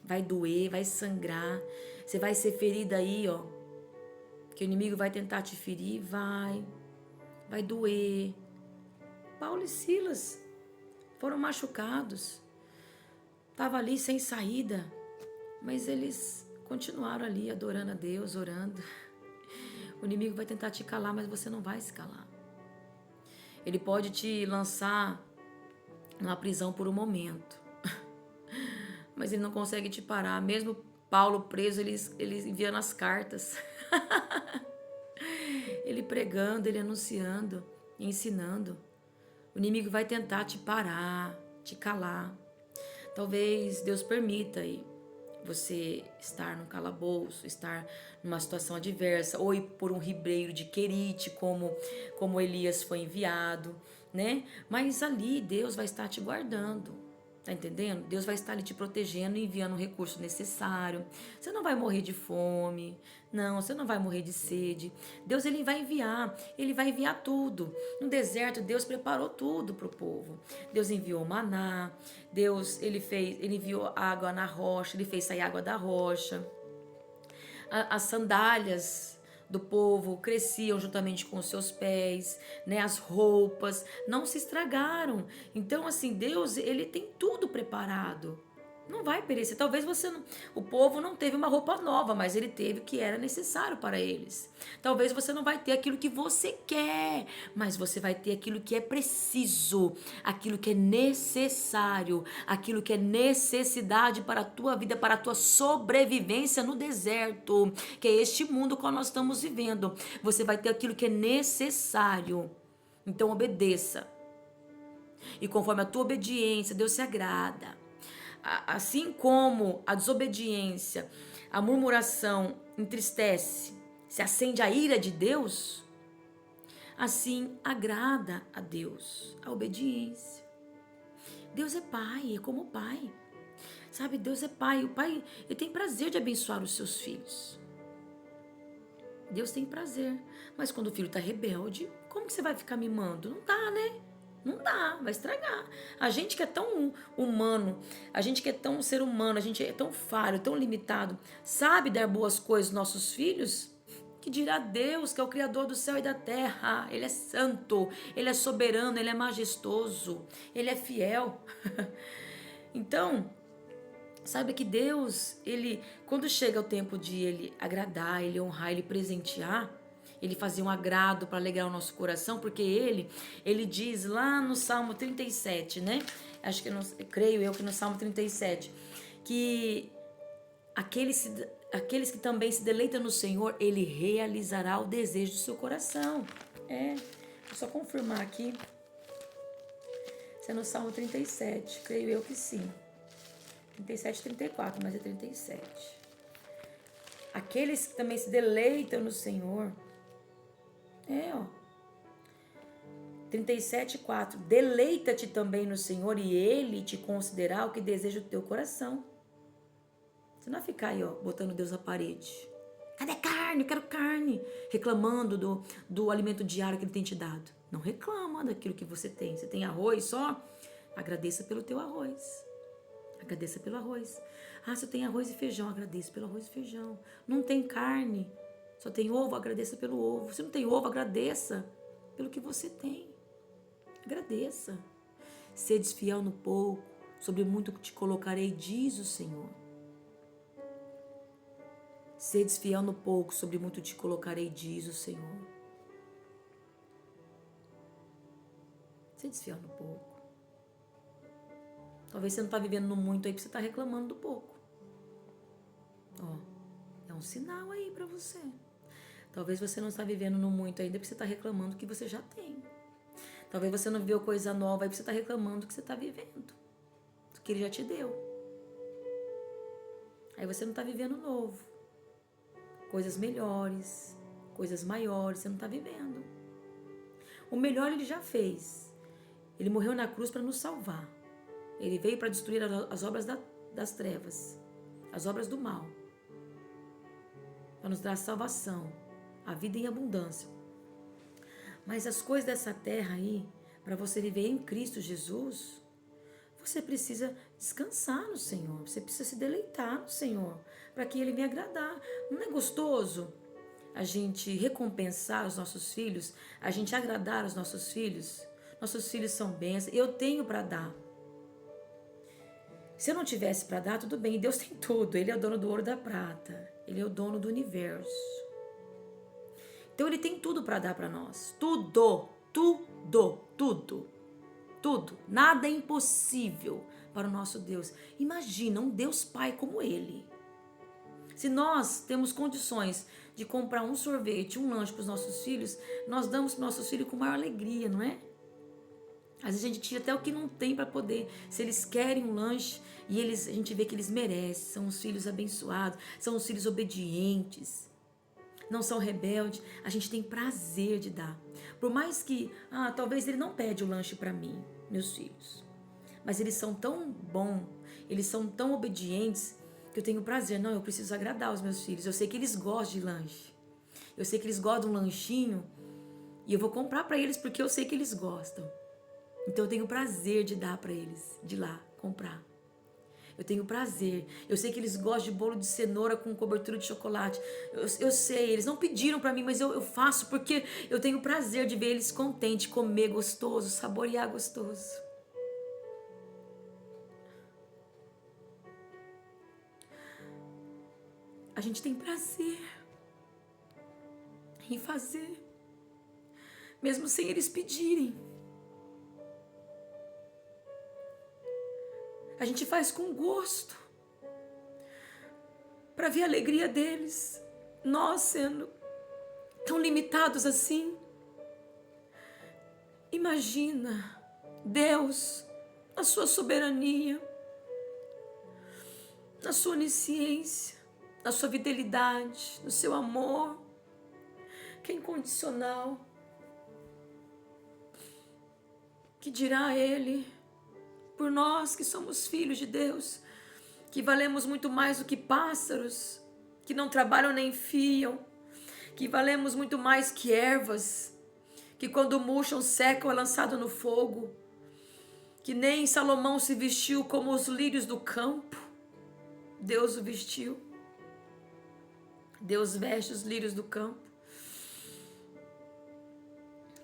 Vai doer, vai sangrar. Você vai ser ferida aí, ó. Que o inimigo vai tentar te ferir, vai doer. Paulo e Silas foram machucados. Estavam ali sem saída, mas eles continuaram ali adorando a Deus, orando. O inimigo vai tentar te calar, mas você não vai se calar. Ele pode te lançar numa prisão por um momento, mas ele não consegue te parar. Mesmo Paulo preso, ele enviando as cartas. Ele pregando, ele anunciando, ensinando. O inimigo vai tentar te parar, te calar. Talvez Deus permita aí você estar num calabouço, estar numa situação adversa, ou ir por um ribeiro de Querite, como Elias foi enviado, né? Mas ali Deus vai estar te guardando, tá entendendo? Deus vai estar ali te protegendo e enviando o recurso necessário. Você não vai morrer de fome, não, você não vai morrer de sede. Deus, ele vai enviar tudo. No deserto, Deus preparou tudo para o povo. Deus enviou maná, Deus, ele enviou água na rocha, ele fez sair água da rocha. As sandálias do povo cresciam juntamente com os seus pés, né? As roupas não se estragaram. Então, assim, Deus, ele tem tudo preparado. Não vai perecer. Talvez o povo não teve uma roupa nova, mas ele teve o que era necessário para eles. Talvez você não vai ter aquilo que você quer, mas você vai ter aquilo que é preciso, aquilo que é necessário, aquilo que é necessidade para a tua vida, para a tua sobrevivência no deserto, que é este mundo que nós estamos vivendo. Você vai ter aquilo que é necessário. Então obedeça. E conforme a tua obediência, Deus se agrada. Assim como a desobediência, a murmuração entristece, se acende a ira de Deus, assim agrada a Deus a obediência. Deus é pai, é como pai. Sabe, Deus é pai. O pai, ele tem prazer de abençoar os seus filhos. Deus tem prazer. Mas quando o filho está rebelde, como que você vai ficar mimando? Não dá, né? Não dá, vai estragar. A gente que é tão humano, a gente que é tão ser humano, a gente é tão falho, tão limitado, sabe dar boas coisas aos nossos filhos? Que dirá Deus, que é o Criador do céu e da terra. Ele é santo, Ele é soberano, Ele é majestoso, Ele é fiel. Então, sabe que Deus, Ele, quando chega o tempo de Ele agradar, Ele honrar, Ele presentear, Ele fazer um agrado para alegrar o nosso coração, porque Ele diz lá no Salmo 37, né? Acho que, creio eu que no Salmo 37, que aqueles que também se deleitam no Senhor, Ele realizará o desejo do seu coração. Vou só confirmar aqui. Isso é no Salmo 37, creio eu que sim. 37, 34, mas é 37. Aqueles que também se deleitam no Senhor, 37:4. Deleita-te também no Senhor e Ele te concederá o que deseja o teu coração. Você não vai ficar aí, botando Deus na parede. Cadê carne? Eu quero carne. Reclamando do alimento diário que Ele tem te dado. Não reclama daquilo que você tem. Você tem arroz só? Agradeça pelo teu arroz. Agradeça pelo arroz. Se eu tenho arroz e feijão, agradeça pelo arroz e feijão. Não tem carne, só tem ovo, agradeça pelo ovo. Se não tem ovo, agradeça pelo que você tem. Agradeça. Sedes fiel no pouco, sobre muito te colocarei, diz o Senhor. Sedes fiel no pouco, sobre muito te colocarei, diz o Senhor. Sedes fiel no pouco. Talvez você não está vivendo no muito aí, porque você está reclamando do pouco. É um sinal aí para você. Talvez você não está vivendo no muito ainda, porque você está reclamando do que você já tem. Talvez você não viveu coisa nova aí, porque você está reclamando do que você está vivendo, do que Ele já te deu. Aí você não está vivendo novo. Coisas melhores, coisas maiores, você não está vivendo. O melhor Ele já fez. Ele morreu na cruz para nos salvar. Ele veio para destruir as obras das trevas, as obras do mal, para nos dar a salvação, a vida em abundância. Mas as coisas dessa terra aí, para você viver em Cristo Jesus, você precisa descansar no Senhor, você precisa se deleitar no Senhor, para que Ele venha agradar. Não é gostoso a gente recompensar os nossos filhos, a gente agradar os nossos filhos? Nossos filhos são bênçãos, eu tenho para dar. Se eu não tivesse para dar, tudo bem, Deus tem tudo, Ele é o dono do ouro e da prata, Ele é o dono do universo. Então Ele tem tudo para dar para nós, tudo, nada é impossível para o nosso Deus. Imagina um Deus Pai como Ele. Se nós temos condições de comprar um sorvete, um lanche para os nossos filhos, nós damos para os nossos filhos com maior alegria, não é? Às vezes a gente tira até o que não tem para poder. Se eles querem um lanche e a gente vê que eles merecem, são os filhos abençoados, são os filhos obedientes, não são rebeldes, a gente tem prazer de dar. Por mais que, talvez ele não pede o lanche para mim, meus filhos, mas eles são tão bons, eles são tão obedientes, que eu tenho prazer. Não, eu preciso agradar os meus filhos, eu sei que eles gostam de lanche, eu sei que eles gostam de um lanchinho, e eu vou comprar para eles porque eu sei que eles gostam. Então eu tenho prazer de dar para eles, de ir lá comprar. Eu tenho prazer. Eu sei que eles gostam de bolo de cenoura com cobertura de chocolate. Eu sei, eles não pediram para mim, mas eu faço porque eu tenho prazer de ver eles contentes, comer gostoso, saborear gostoso. A gente tem prazer em fazer, mesmo sem eles pedirem. A gente faz com gosto, para ver a alegria deles, nós sendo tão limitados assim. Imagina Deus, na sua soberania, na sua onisciência, na sua fidelidade, no seu amor, que é incondicional. Que dirá Ele por nós que somos filhos de Deus, que valemos muito mais do que pássaros, que não trabalham nem fiam, que valemos muito mais que ervas, que quando murcham, secam, é lançado no fogo, que nem Salomão se vestiu como os lírios do campo. Deus o vestiu. Deus veste os lírios do campo.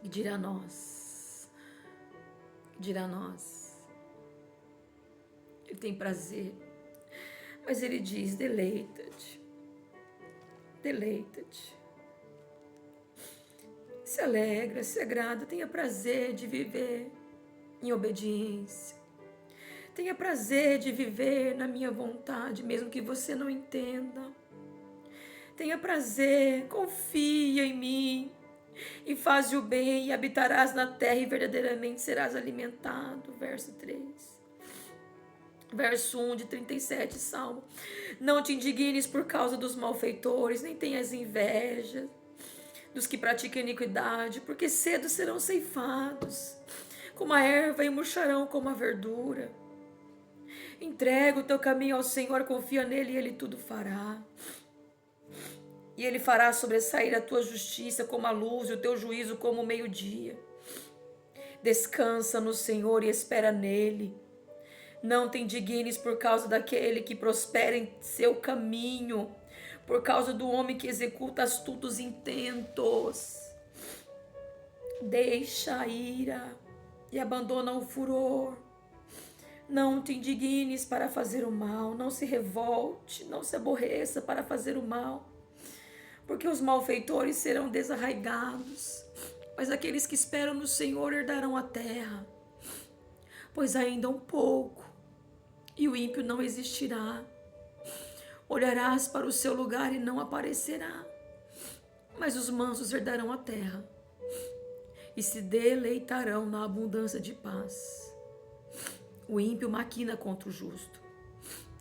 E dirá a nós, Ele tem prazer, mas Ele diz: deleita-te, se alegra, se agrada, tenha prazer de viver em obediência, tenha prazer de viver na minha vontade, mesmo que você não entenda, tenha prazer, confia em mim, e faz o bem, e habitarás na terra, e verdadeiramente serás alimentado. Verso 3. Verso 1 de 37, Salmo. Não te indignes por causa dos malfeitores, nem tenhas inveja dos que praticam iniquidade, porque cedo serão ceifados, como a erva, e murcharão como a verdura. Entrega o teu caminho ao Senhor, confia nele, e Ele tudo fará. E Ele fará sobressair a tua justiça como a luz, e o teu juízo como o meio-dia. Descansa no Senhor e espera nele. Não te indignes por causa daquele que prospera em seu caminho, por causa do homem que executa astutos intentos. Deixa a ira, e abandona o furor. Não te indignes para fazer o mal, não se revolte, não se aborreça para fazer o mal, porque os malfeitores serão desarraigados, mas aqueles que esperam no Senhor herdarão a terra. Pois ainda um pouco, e o ímpio não existirá. Olharás para o seu lugar e não aparecerá, mas os mansos herdarão a terra e se deleitarão na abundância de paz. O ímpio maquina contra o justo,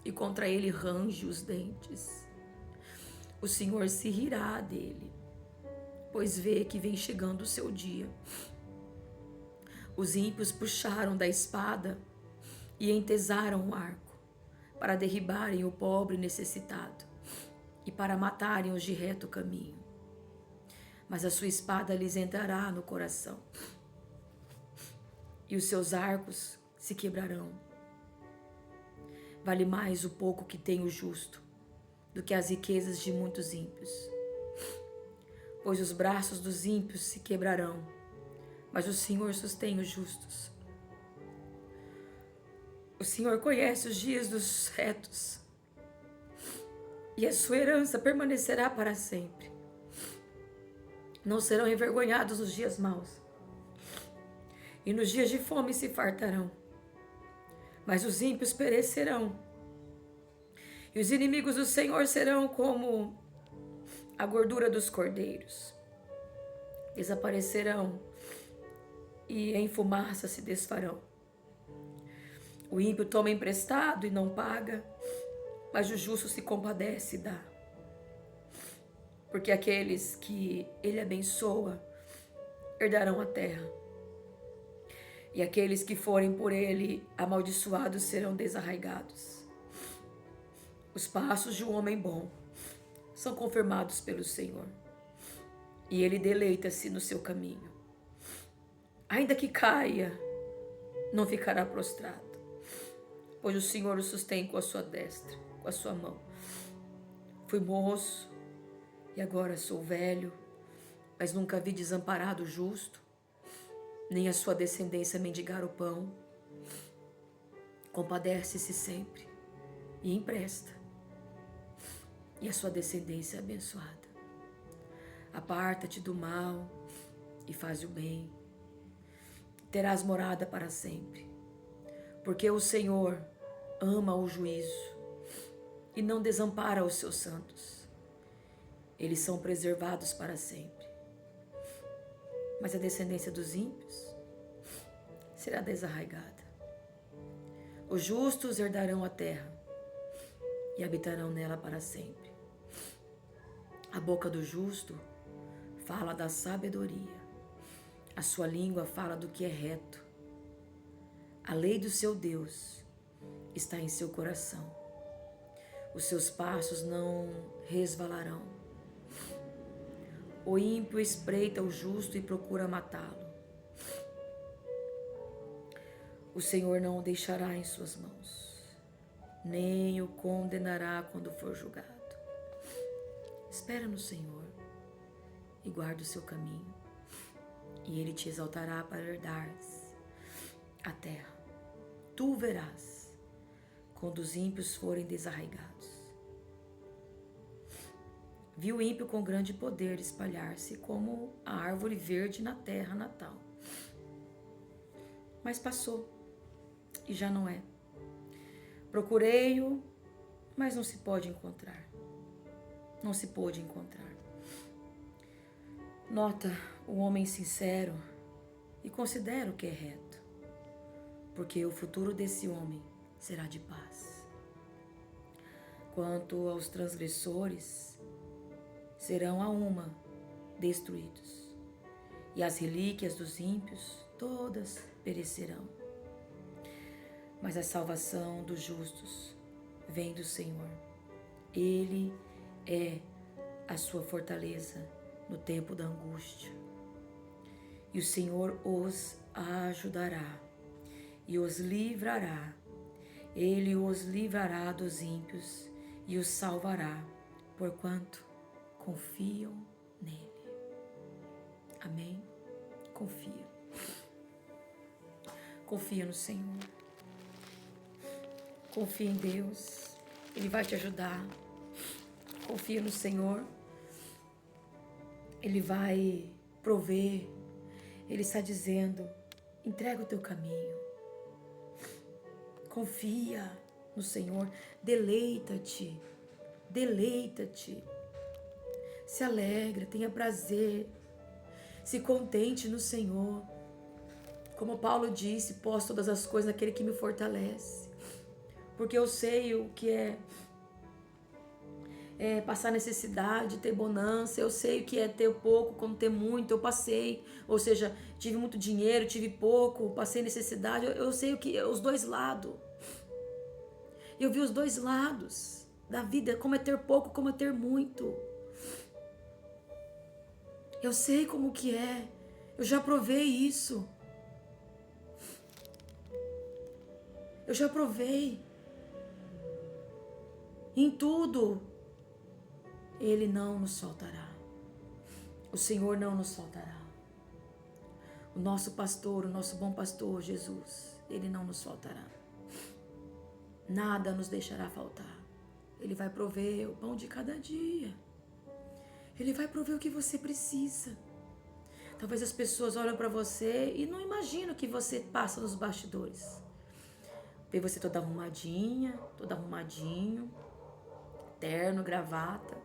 e contra ele range os dentes. O Senhor se rirá dele, pois vê que vem chegando o seu dia. Os ímpios puxaram da espada e entesaram o arco, para derribarem o pobre necessitado e para matarem os de reto caminho. Mas a sua espada lhes entrará no coração, e os seus arcos se quebrarão. Vale mais o pouco que tem o justo do que as riquezas de muitos ímpios. Pois os braços dos ímpios se quebrarão, mas o Senhor sustém os justos. O Senhor conhece os dias dos retos, e a sua herança permanecerá para sempre. Não serão envergonhados os dias maus, e nos dias de fome se fartarão. Mas os ímpios perecerão, e os inimigos do Senhor serão como a gordura dos cordeiros. Desaparecerão e em fumaça se desfarão. O ímpio toma emprestado e não paga, mas o justo se compadece e dá. Porque aqueles que ele abençoa herdarão a terra, e aqueles que forem por ele amaldiçoados serão desarraigados. Os passos de um homem bom são confirmados pelo Senhor, e ele deleita-se no seu caminho. Ainda que caia, não ficará prostrado, pois o Senhor o sustém com a sua destra, com a sua mão. Fui moço e agora sou velho, mas nunca vi desamparado o justo, nem a sua descendência mendigar o pão. Compadece-se sempre e empresta, e a sua descendência é abençoada. Aparta-te do mal e faz o bem, terás morada para sempre, porque o Senhor ama o juízo e não desampara os seus santos. Eles são preservados para sempre. Mas a descendência dos ímpios será desarraigada. Os justos herdarão a terra e habitarão nela para sempre. A boca do justo fala da sabedoria, a sua língua fala do que é reto. A lei do seu Deus está em seu coração. Os seus passos não resvalarão. O ímpio espreita o justo e procura matá-lo. O Senhor não o deixará em suas mãos, nem o condenará quando for julgado. Espera no Senhor e guarda o seu caminho, e Ele te exaltará para herdares a terra. Tu o verás quando os ímpios forem desarraigados. Viu o ímpio com grande poder espalhar-se como a árvore verde na terra natal. Mas passou e já não é. Procurei-o, mas não se pode encontrar. Não se pôde encontrar. Nota o homem sincero e considera o que é reto, porque o futuro desse homem será de paz. Quanto aos transgressores, serão a uma destruídos, e as relíquias dos ímpios todas perecerão. Mas a salvação dos justos vem do Senhor. Ele é a sua fortaleza no tempo da angústia. E o Senhor os ajudará e os livrará. Ele os livrará dos ímpios e os salvará, porquanto confiam nele. Amém? Confia. Confia no Senhor. Confia em Deus. Ele vai te ajudar. Confia no Senhor. Ele vai prover. Ele está dizendo: entrega o teu caminho. Confia no Senhor. Deleita-te. Deleita-te. Se alegra, tenha prazer. Se contente no Senhor. Como Paulo disse, posso todas as coisas naquele que me fortalece. Porque eu sei o que é passar necessidade, ter bonança. Eu sei o que é ter pouco, como ter muito. Eu passei, ou seja, tive muito dinheiro, tive pouco, passei necessidade. Eu sei o que é os dois lados. Eu vi os dois lados da vida, como é ter pouco, como é ter muito. Eu sei como que é. Eu já provei isso. Eu já provei. Em tudo, Ele não nos soltará. O Senhor não nos soltará. O nosso pastor, o nosso bom pastor, Jesus, Ele não nos soltará. Nada nos deixará faltar. Ele vai prover o pão de cada dia. Ele vai prover o que você precisa. Talvez as pessoas olham para você e não imaginam o que você passa nos bastidores. Vê você toda arrumadinha, todo arrumadinho, terno, gravata.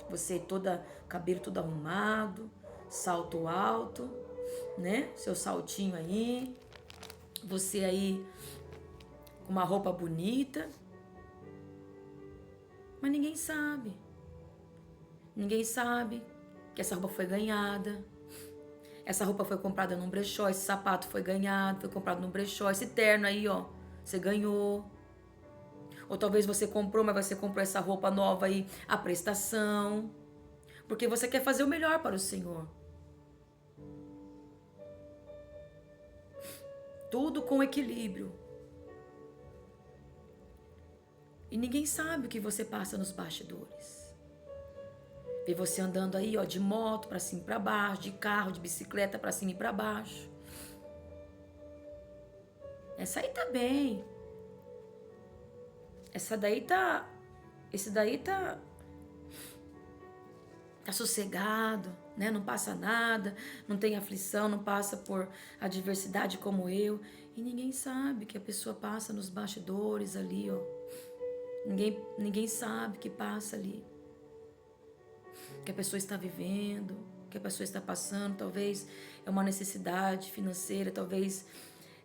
Você toda, cabelo todo arrumado, salto alto, né? Seu saltinho aí. Você aí com uma roupa bonita. Mas ninguém sabe. Ninguém sabe que essa roupa foi ganhada. Essa roupa foi comprada num brechó, esse sapato foi ganhado, foi comprado num brechó, esse terno aí, ó, você ganhou. Ou talvez você comprou, mas você comprou essa roupa nova aí, a prestação. Porque você quer fazer o melhor para o Senhor. Tudo com equilíbrio. E ninguém sabe o que você passa nos bastidores. Vê você andando aí, ó, de moto para cima e para baixo, de carro, de bicicleta para cima e para baixo. Essa aí tá bem. Esse daí tá sossegado, né? Não passa nada, não tem aflição, não passa por adversidade como eu. E ninguém sabe que a pessoa passa nos bastidores ali, ó. Ninguém sabe que passa ali. Que a pessoa está vivendo, que a pessoa está passando. Talvez é uma necessidade financeira, talvez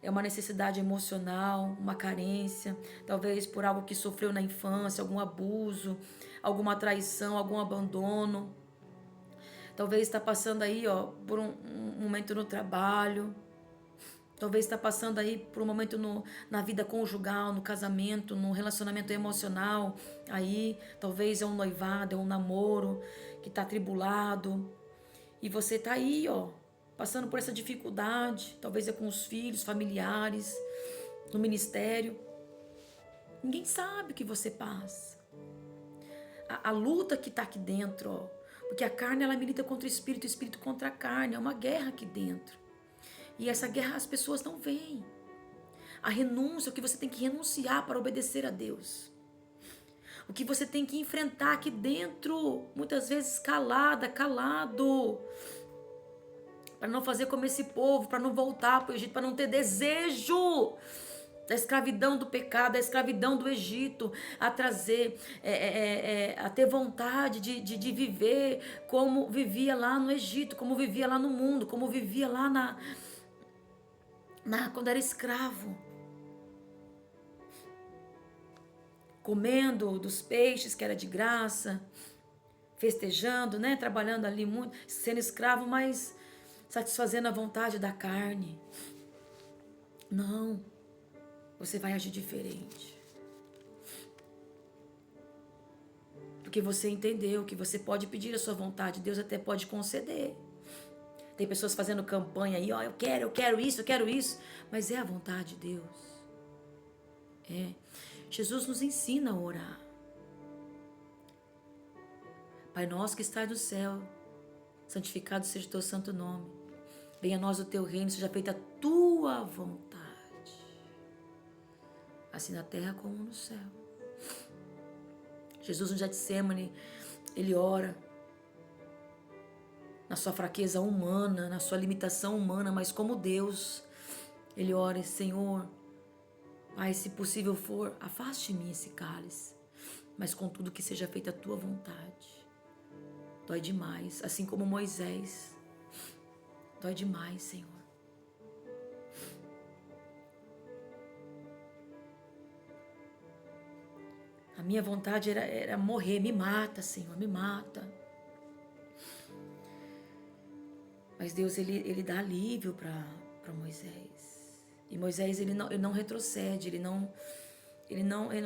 é uma necessidade emocional, uma carência, talvez por algo que sofreu na infância, algum abuso, alguma traição, algum abandono. Talvez está passando aí, ó, por um momento no trabalho. Talvez está passando aí por um momento na vida conjugal, no casamento, no relacionamento emocional. Aí, talvez é um noivado, é um namoro que está atribulado. E você está aí, ó, passando por essa dificuldade. Talvez é com os filhos, familiares, no ministério. Ninguém sabe o que você passa. A luta que está aqui dentro, ó. Porque a carne, ela milita contra o espírito contra a carne. É uma guerra aqui dentro. E essa guerra as pessoas não veem. A renúncia, o que você tem que renunciar para obedecer a Deus. O que você tem que enfrentar aqui dentro, muitas vezes calado. Para não fazer como esse povo, para não voltar para o Egito, para não ter desejo da escravidão do pecado, da escravidão do Egito, a trazer, a ter vontade de viver como vivia lá no Egito, como vivia lá no mundo, como vivia lá quando era escravo, comendo dos peixes que era de graça, festejando, né? Trabalhando ali muito, sendo escravo, mas satisfazendo a vontade da carne. Não, você vai agir diferente. Porque você entendeu que você pode pedir a sua vontade, Deus até pode conceder. Tem pessoas fazendo campanha aí, ó, eu quero isso, mas é a vontade de Deus. Jesus nos ensina a orar. Pai nosso que estás no céu, santificado seja o teu santo nome. Venha a nós o teu reino, seja feita a tua vontade. assim na terra como no céu. Jesus no Getsemane, ele ora na sua fraqueza humana, na sua limitação humana, mas como Deus, ele ora: Senhor, Pai, se possível for, afaste de mim esse cálice, mas contudo que seja feita a tua vontade. Dói demais, assim como Moisés. Dói demais, Senhor. A minha vontade era morrer. Me mata, Senhor, me mata. Mas Deus, ele dá alívio para Moisés. E Moisés, ele não retrocede, ele não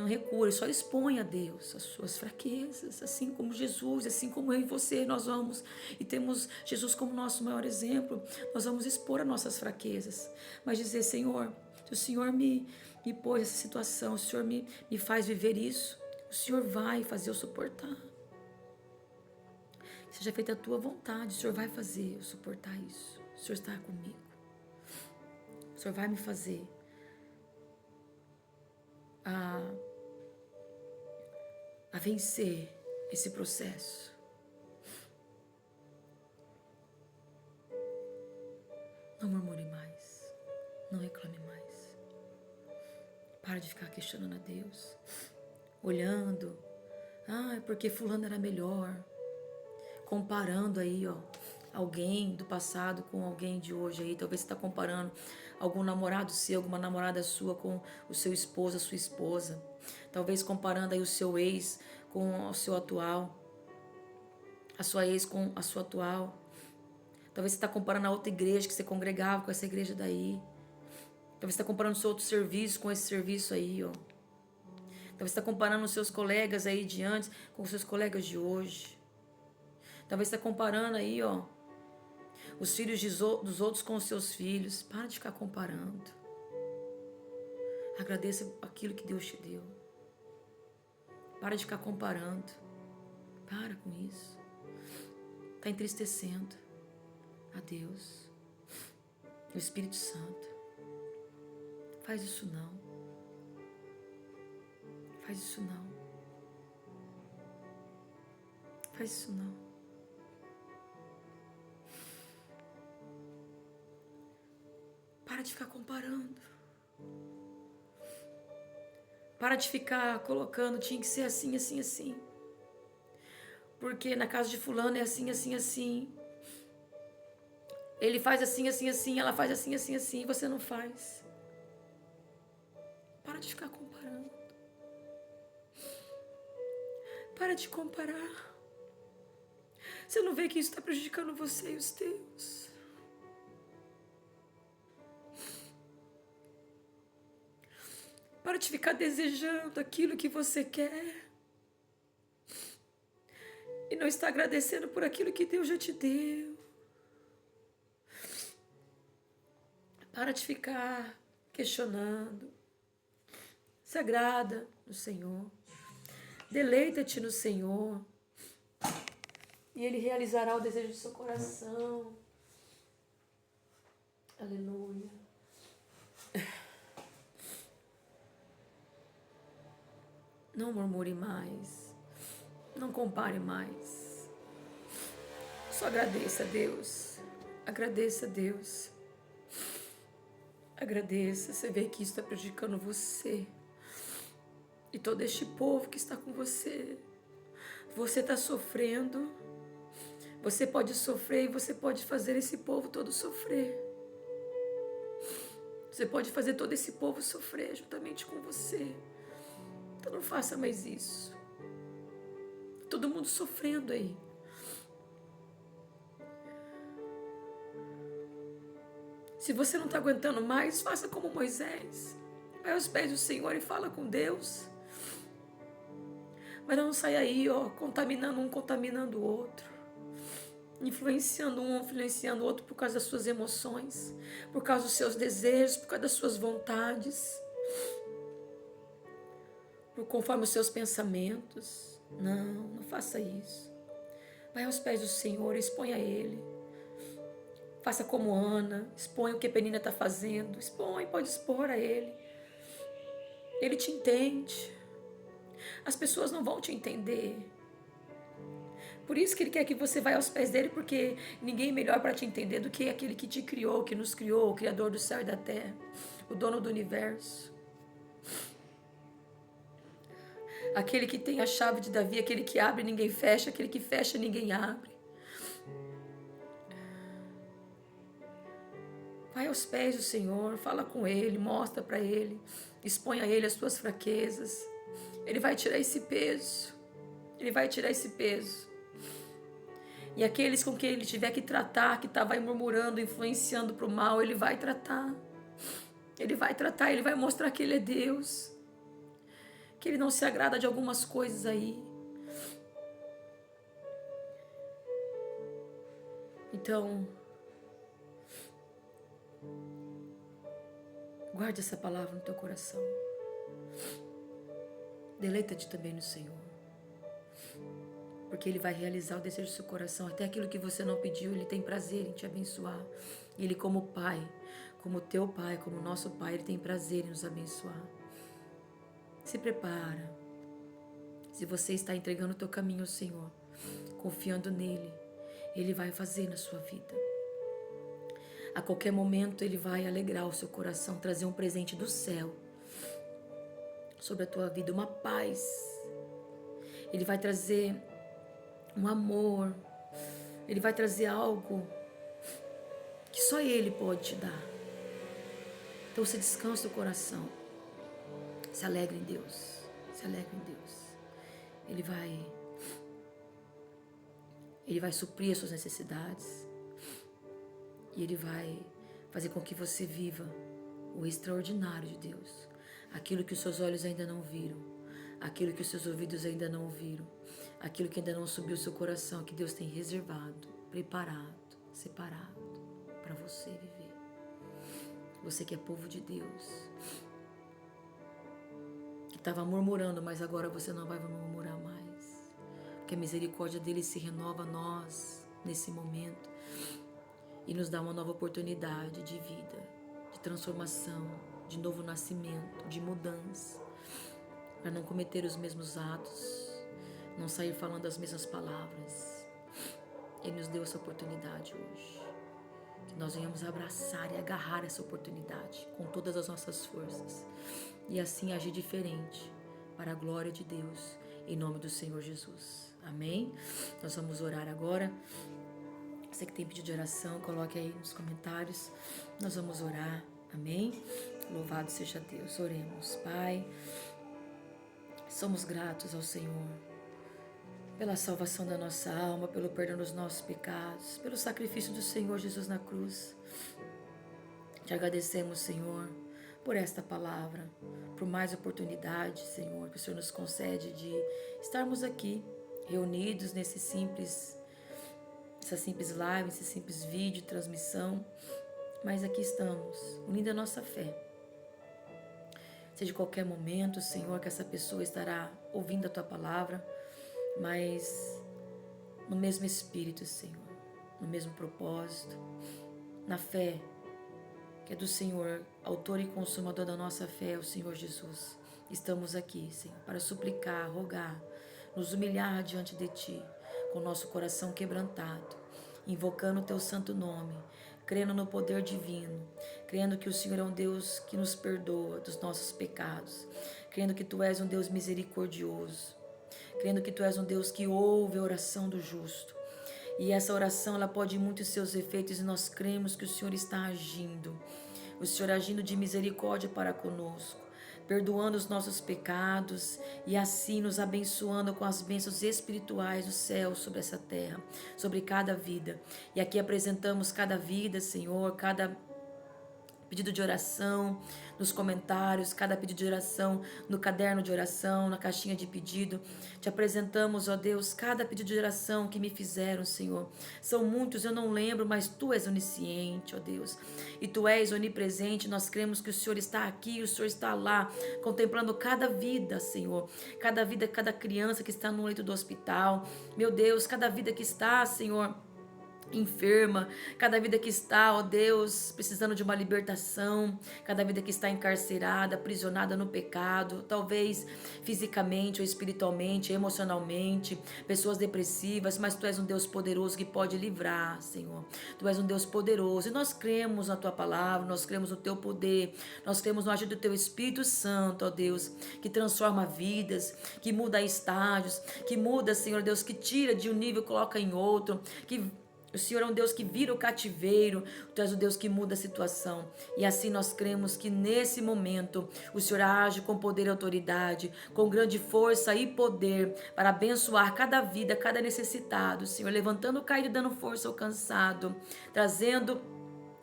recua, ele só expõe a Deus as suas fraquezas, assim como Jesus, assim como eu e você, nós vamos, e temos Jesus como nosso maior exemplo, nós vamos expor as nossas fraquezas, mas dizer: Senhor, se o Senhor me pôs essa situação, se o Senhor me faz viver isso, o Senhor vai fazer eu suportar. Seja feita a tua vontade, o Senhor vai fazer eu suportar isso, o Senhor está comigo, o Senhor vai me fazer a vencer esse processo. Não murmure mais, não reclame mais. Para de ficar questionando a Deus, olhando, porque fulano era melhor, comparando aí, alguém do passado com alguém de hoje aí. Talvez você está comparando algum namorado seu, alguma namorada sua com o seu esposo, a sua esposa. Talvez comparando aí o seu ex com o seu atual, a sua ex com a sua atual. Talvez você está comparando a outra igreja que você congregava com essa igreja daí. Talvez você está comparando o seu outro serviço com esse serviço aí, Talvez você está comparando os seus colegas aí de antes com os seus colegas de hoje. Talvez você está comparando aí, os filhos dos outros com os seus filhos. Para de ficar comparando. Agradeça aquilo que Deus te deu. Para de ficar comparando. Para com isso. Está entristecendo a Deus, o Espírito Santo. Faz isso não. Faz isso não. Faz isso não. Para de ficar comparando. Para de ficar colocando, tinha que ser assim, assim, assim. Porque na casa de fulano é assim, assim, assim. Ele faz assim, assim, assim, ela faz assim, assim, assim, e você não faz. Para de ficar comparando. Para de comparar. Você não vê que isso está prejudicando você e os teus? Para de ficar desejando aquilo que você quer e não está agradecendo por aquilo que Deus já te deu. Para de ficar questionando. Se agrada no Senhor. Deleita-te no Senhor. E Ele realizará o desejo do seu coração. Aleluia. Não murmure mais. Não compare mais. Só agradeça a Deus. Agradeça a Deus. Agradeça. Você vê que isso está prejudicando você. E todo este povo que está com você. Você está sofrendo. Você pode sofrer e você pode fazer esse povo todo sofrer. Você pode fazer todo esse povo sofrer juntamente com você. Então não faça mais isso. Todo mundo sofrendo aí. Se você não está aguentando mais, faça como Moisés. Vai aos pés do Senhor e fala com Deus. Mas não saia aí, contaminando um, contaminando o outro. Influenciando um, influenciando o outro por causa das suas emoções. Por causa dos seus desejos, por causa das suas vontades. Conforme os seus pensamentos. Não faça isso. Vai aos pés do Senhor, exponha a Ele. Faça como Ana, expõe o que a Penina está fazendo. Expõe, pode expor a Ele. Ele te entende. As pessoas não vão te entender. Por isso que Ele quer que você vá aos pés dele, porque ninguém melhor para te entender do que aquele que te criou, que nos criou, o Criador do céu e da terra, o dono do universo. Aquele que tem a chave de Davi, aquele que abre e ninguém fecha, aquele que fecha e ninguém abre. Vai aos pés do Senhor, fala com Ele, mostra para Ele, expõe a Ele as tuas fraquezas. Ele vai tirar esse peso. Ele vai tirar esse peso. E aqueles com quem Ele tiver que tratar, que estava murmurando, influenciando para o mal, Ele vai tratar. Ele vai tratar, Ele vai mostrar que Ele é Deus. Que Ele não se agrada de algumas coisas aí. Então, guarde essa palavra no teu coração. Deleita-te também no Senhor. Porque Ele vai realizar o desejo do seu coração. Até aquilo que você não pediu, Ele tem prazer em te abençoar. E Ele, como Pai, como teu Pai, como nosso Pai, Ele tem prazer em nos abençoar. Se prepara. Se você está entregando o teu caminho ao Senhor, confiando nele, Ele vai fazer na sua vida. A qualquer momento Ele vai alegrar o seu coração, trazer um presente do céu sobre a tua vida, uma paz. Ele vai trazer um amor. Ele vai trazer algo que só Ele pode te dar. Então você descansa o coração. Se alegre em Deus. Se alegre em Deus. Ele vai suprir as suas necessidades. E Ele vai fazer com que você viva o extraordinário de Deus. Aquilo que os seus olhos ainda não viram. Aquilo que os seus ouvidos ainda não ouviram. Aquilo que ainda não subiu ao seu coração. Que Deus tem reservado, preparado, separado para você viver. Você que é povo de Deus. Que estava murmurando, mas agora você não vai murmurar mais. Porque a misericórdia dele se renova a nós nesse momento. E nos dá uma nova oportunidade de vida, de transformação, de novo nascimento, de mudança. Para não cometer os mesmos atos, não sair falando as mesmas palavras. Ele nos deu essa oportunidade hoje. Que nós venhamos abraçar e agarrar essa oportunidade com todas as nossas forças. E assim agir diferente para a glória de Deus, em nome do Senhor Jesus. Amém? Nós vamos orar agora. Você que tem pedido de oração, coloque aí nos comentários. Nós vamos orar. Amém? Louvado seja Deus. Oremos. Pai, somos gratos ao Senhor pela salvação da nossa alma, pelo perdão dos nossos pecados, pelo sacrifício do Senhor Jesus na cruz. Te agradecemos, Senhor, por esta palavra, por mais oportunidade, Senhor, que o Senhor nos concede de estarmos aqui, reunidos essa simples live, esse simples vídeo, transmissão, mas aqui estamos, unindo a nossa fé. Seja de qualquer momento, Senhor, que essa pessoa estará ouvindo a Tua palavra, mas no mesmo Espírito, Senhor, no mesmo propósito, na fé, que é do Senhor, autor e consumador da nossa fé, o Senhor Jesus. Estamos aqui, Senhor, para suplicar, rogar, nos humilhar diante de Ti, com o nosso coração quebrantado, invocando o Teu santo nome, crendo no poder divino, crendo que o Senhor é um Deus que nos perdoa dos nossos pecados, crendo que Tu és um Deus misericordioso, crendo que Tu és um Deus que ouve a oração do justo. E essa oração, ela pode muitos seus efeitos, e nós cremos que o Senhor está agindo. O Senhor agindo de misericórdia para conosco, perdoando os nossos pecados e assim nos abençoando com as bênçãos espirituais do céu sobre essa terra, sobre cada vida. E aqui apresentamos cada vida, Senhor, cada pedido de oração nos comentários, cada pedido de oração no caderno de oração, na caixinha de pedido. Te apresentamos, ó Deus, cada pedido de oração que me fizeram, Senhor. São muitos, eu não lembro, mas Tu és onisciente, ó Deus. E Tu és onipresente, nós cremos que o Senhor está aqui, o Senhor está lá, contemplando cada vida, Senhor. Cada vida, cada criança que está no leito do hospital. Meu Deus, cada vida que está, Senhor, enferma, cada vida que está, ó Deus, precisando de uma libertação, cada vida que está encarcerada, aprisionada no pecado, talvez fisicamente ou espiritualmente, emocionalmente, pessoas depressivas, mas Tu és um Deus poderoso que pode livrar, Senhor. Tu és um Deus poderoso e nós cremos na Tua palavra, nós cremos no Teu poder, nós cremos no agir do Teu Espírito Santo, ó Deus, que transforma vidas, que muda estágios, que muda, Senhor Deus, que tira de um nível e coloca em outro, que o Senhor é um Deus que vira o cativeiro, Tu és o Deus que muda a situação. E assim nós cremos que nesse momento o Senhor age com poder e autoridade, com grande força e poder para abençoar cada vida, cada necessitado, Senhor, levantando o caído e dando força ao cansado, trazendo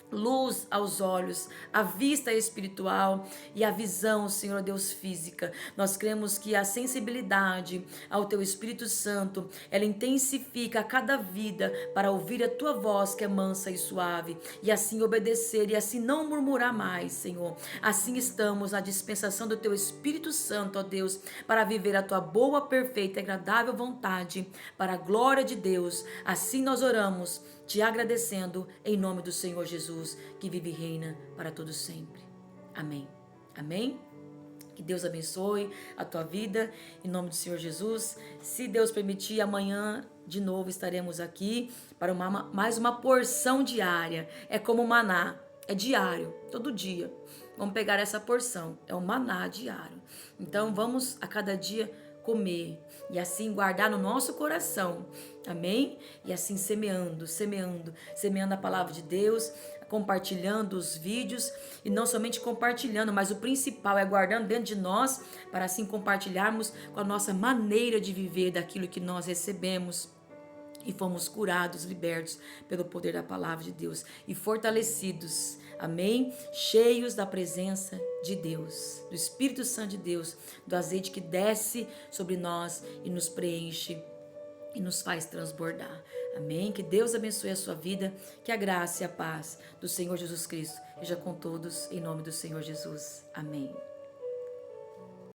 luz aos olhos, a vista espiritual e a visão, Senhor Deus, física. Nós cremos que a sensibilidade ao Teu Espírito Santo, ela intensifica a cada vida para ouvir a Tua voz que é mansa e suave, e assim obedecer e assim não murmurar mais, Senhor. Assim estamos na dispensação do Teu Espírito Santo, ó Deus, para viver a Tua boa, perfeita e agradável vontade, para a glória de Deus. Assim nós oramos, te agradecendo em nome do Senhor Jesus, que vive e reina para todo sempre. Amém. Amém. Que Deus abençoe a tua vida em nome do Senhor Jesus. Se Deus permitir, amanhã de novo estaremos aqui para mais uma porção diária. É como maná, é diário, todo dia. Vamos pegar essa porção, é um maná diário. Então vamos a cada dia comer e assim guardar no nosso coração, amém? E assim semeando a palavra de Deus, compartilhando os vídeos e não somente compartilhando, mas o principal é guardando dentro de nós para assim compartilharmos com a nossa maneira de viver daquilo que nós recebemos. E fomos curados, libertos pelo poder da palavra de Deus e fortalecidos, amém? Cheios da presença de Deus, do Espírito Santo de Deus, do azeite que desce sobre nós e nos preenche e nos faz transbordar, amém? Que Deus abençoe a sua vida, que a graça e a paz do Senhor Jesus Cristo seja com todos, em nome do Senhor Jesus, amém.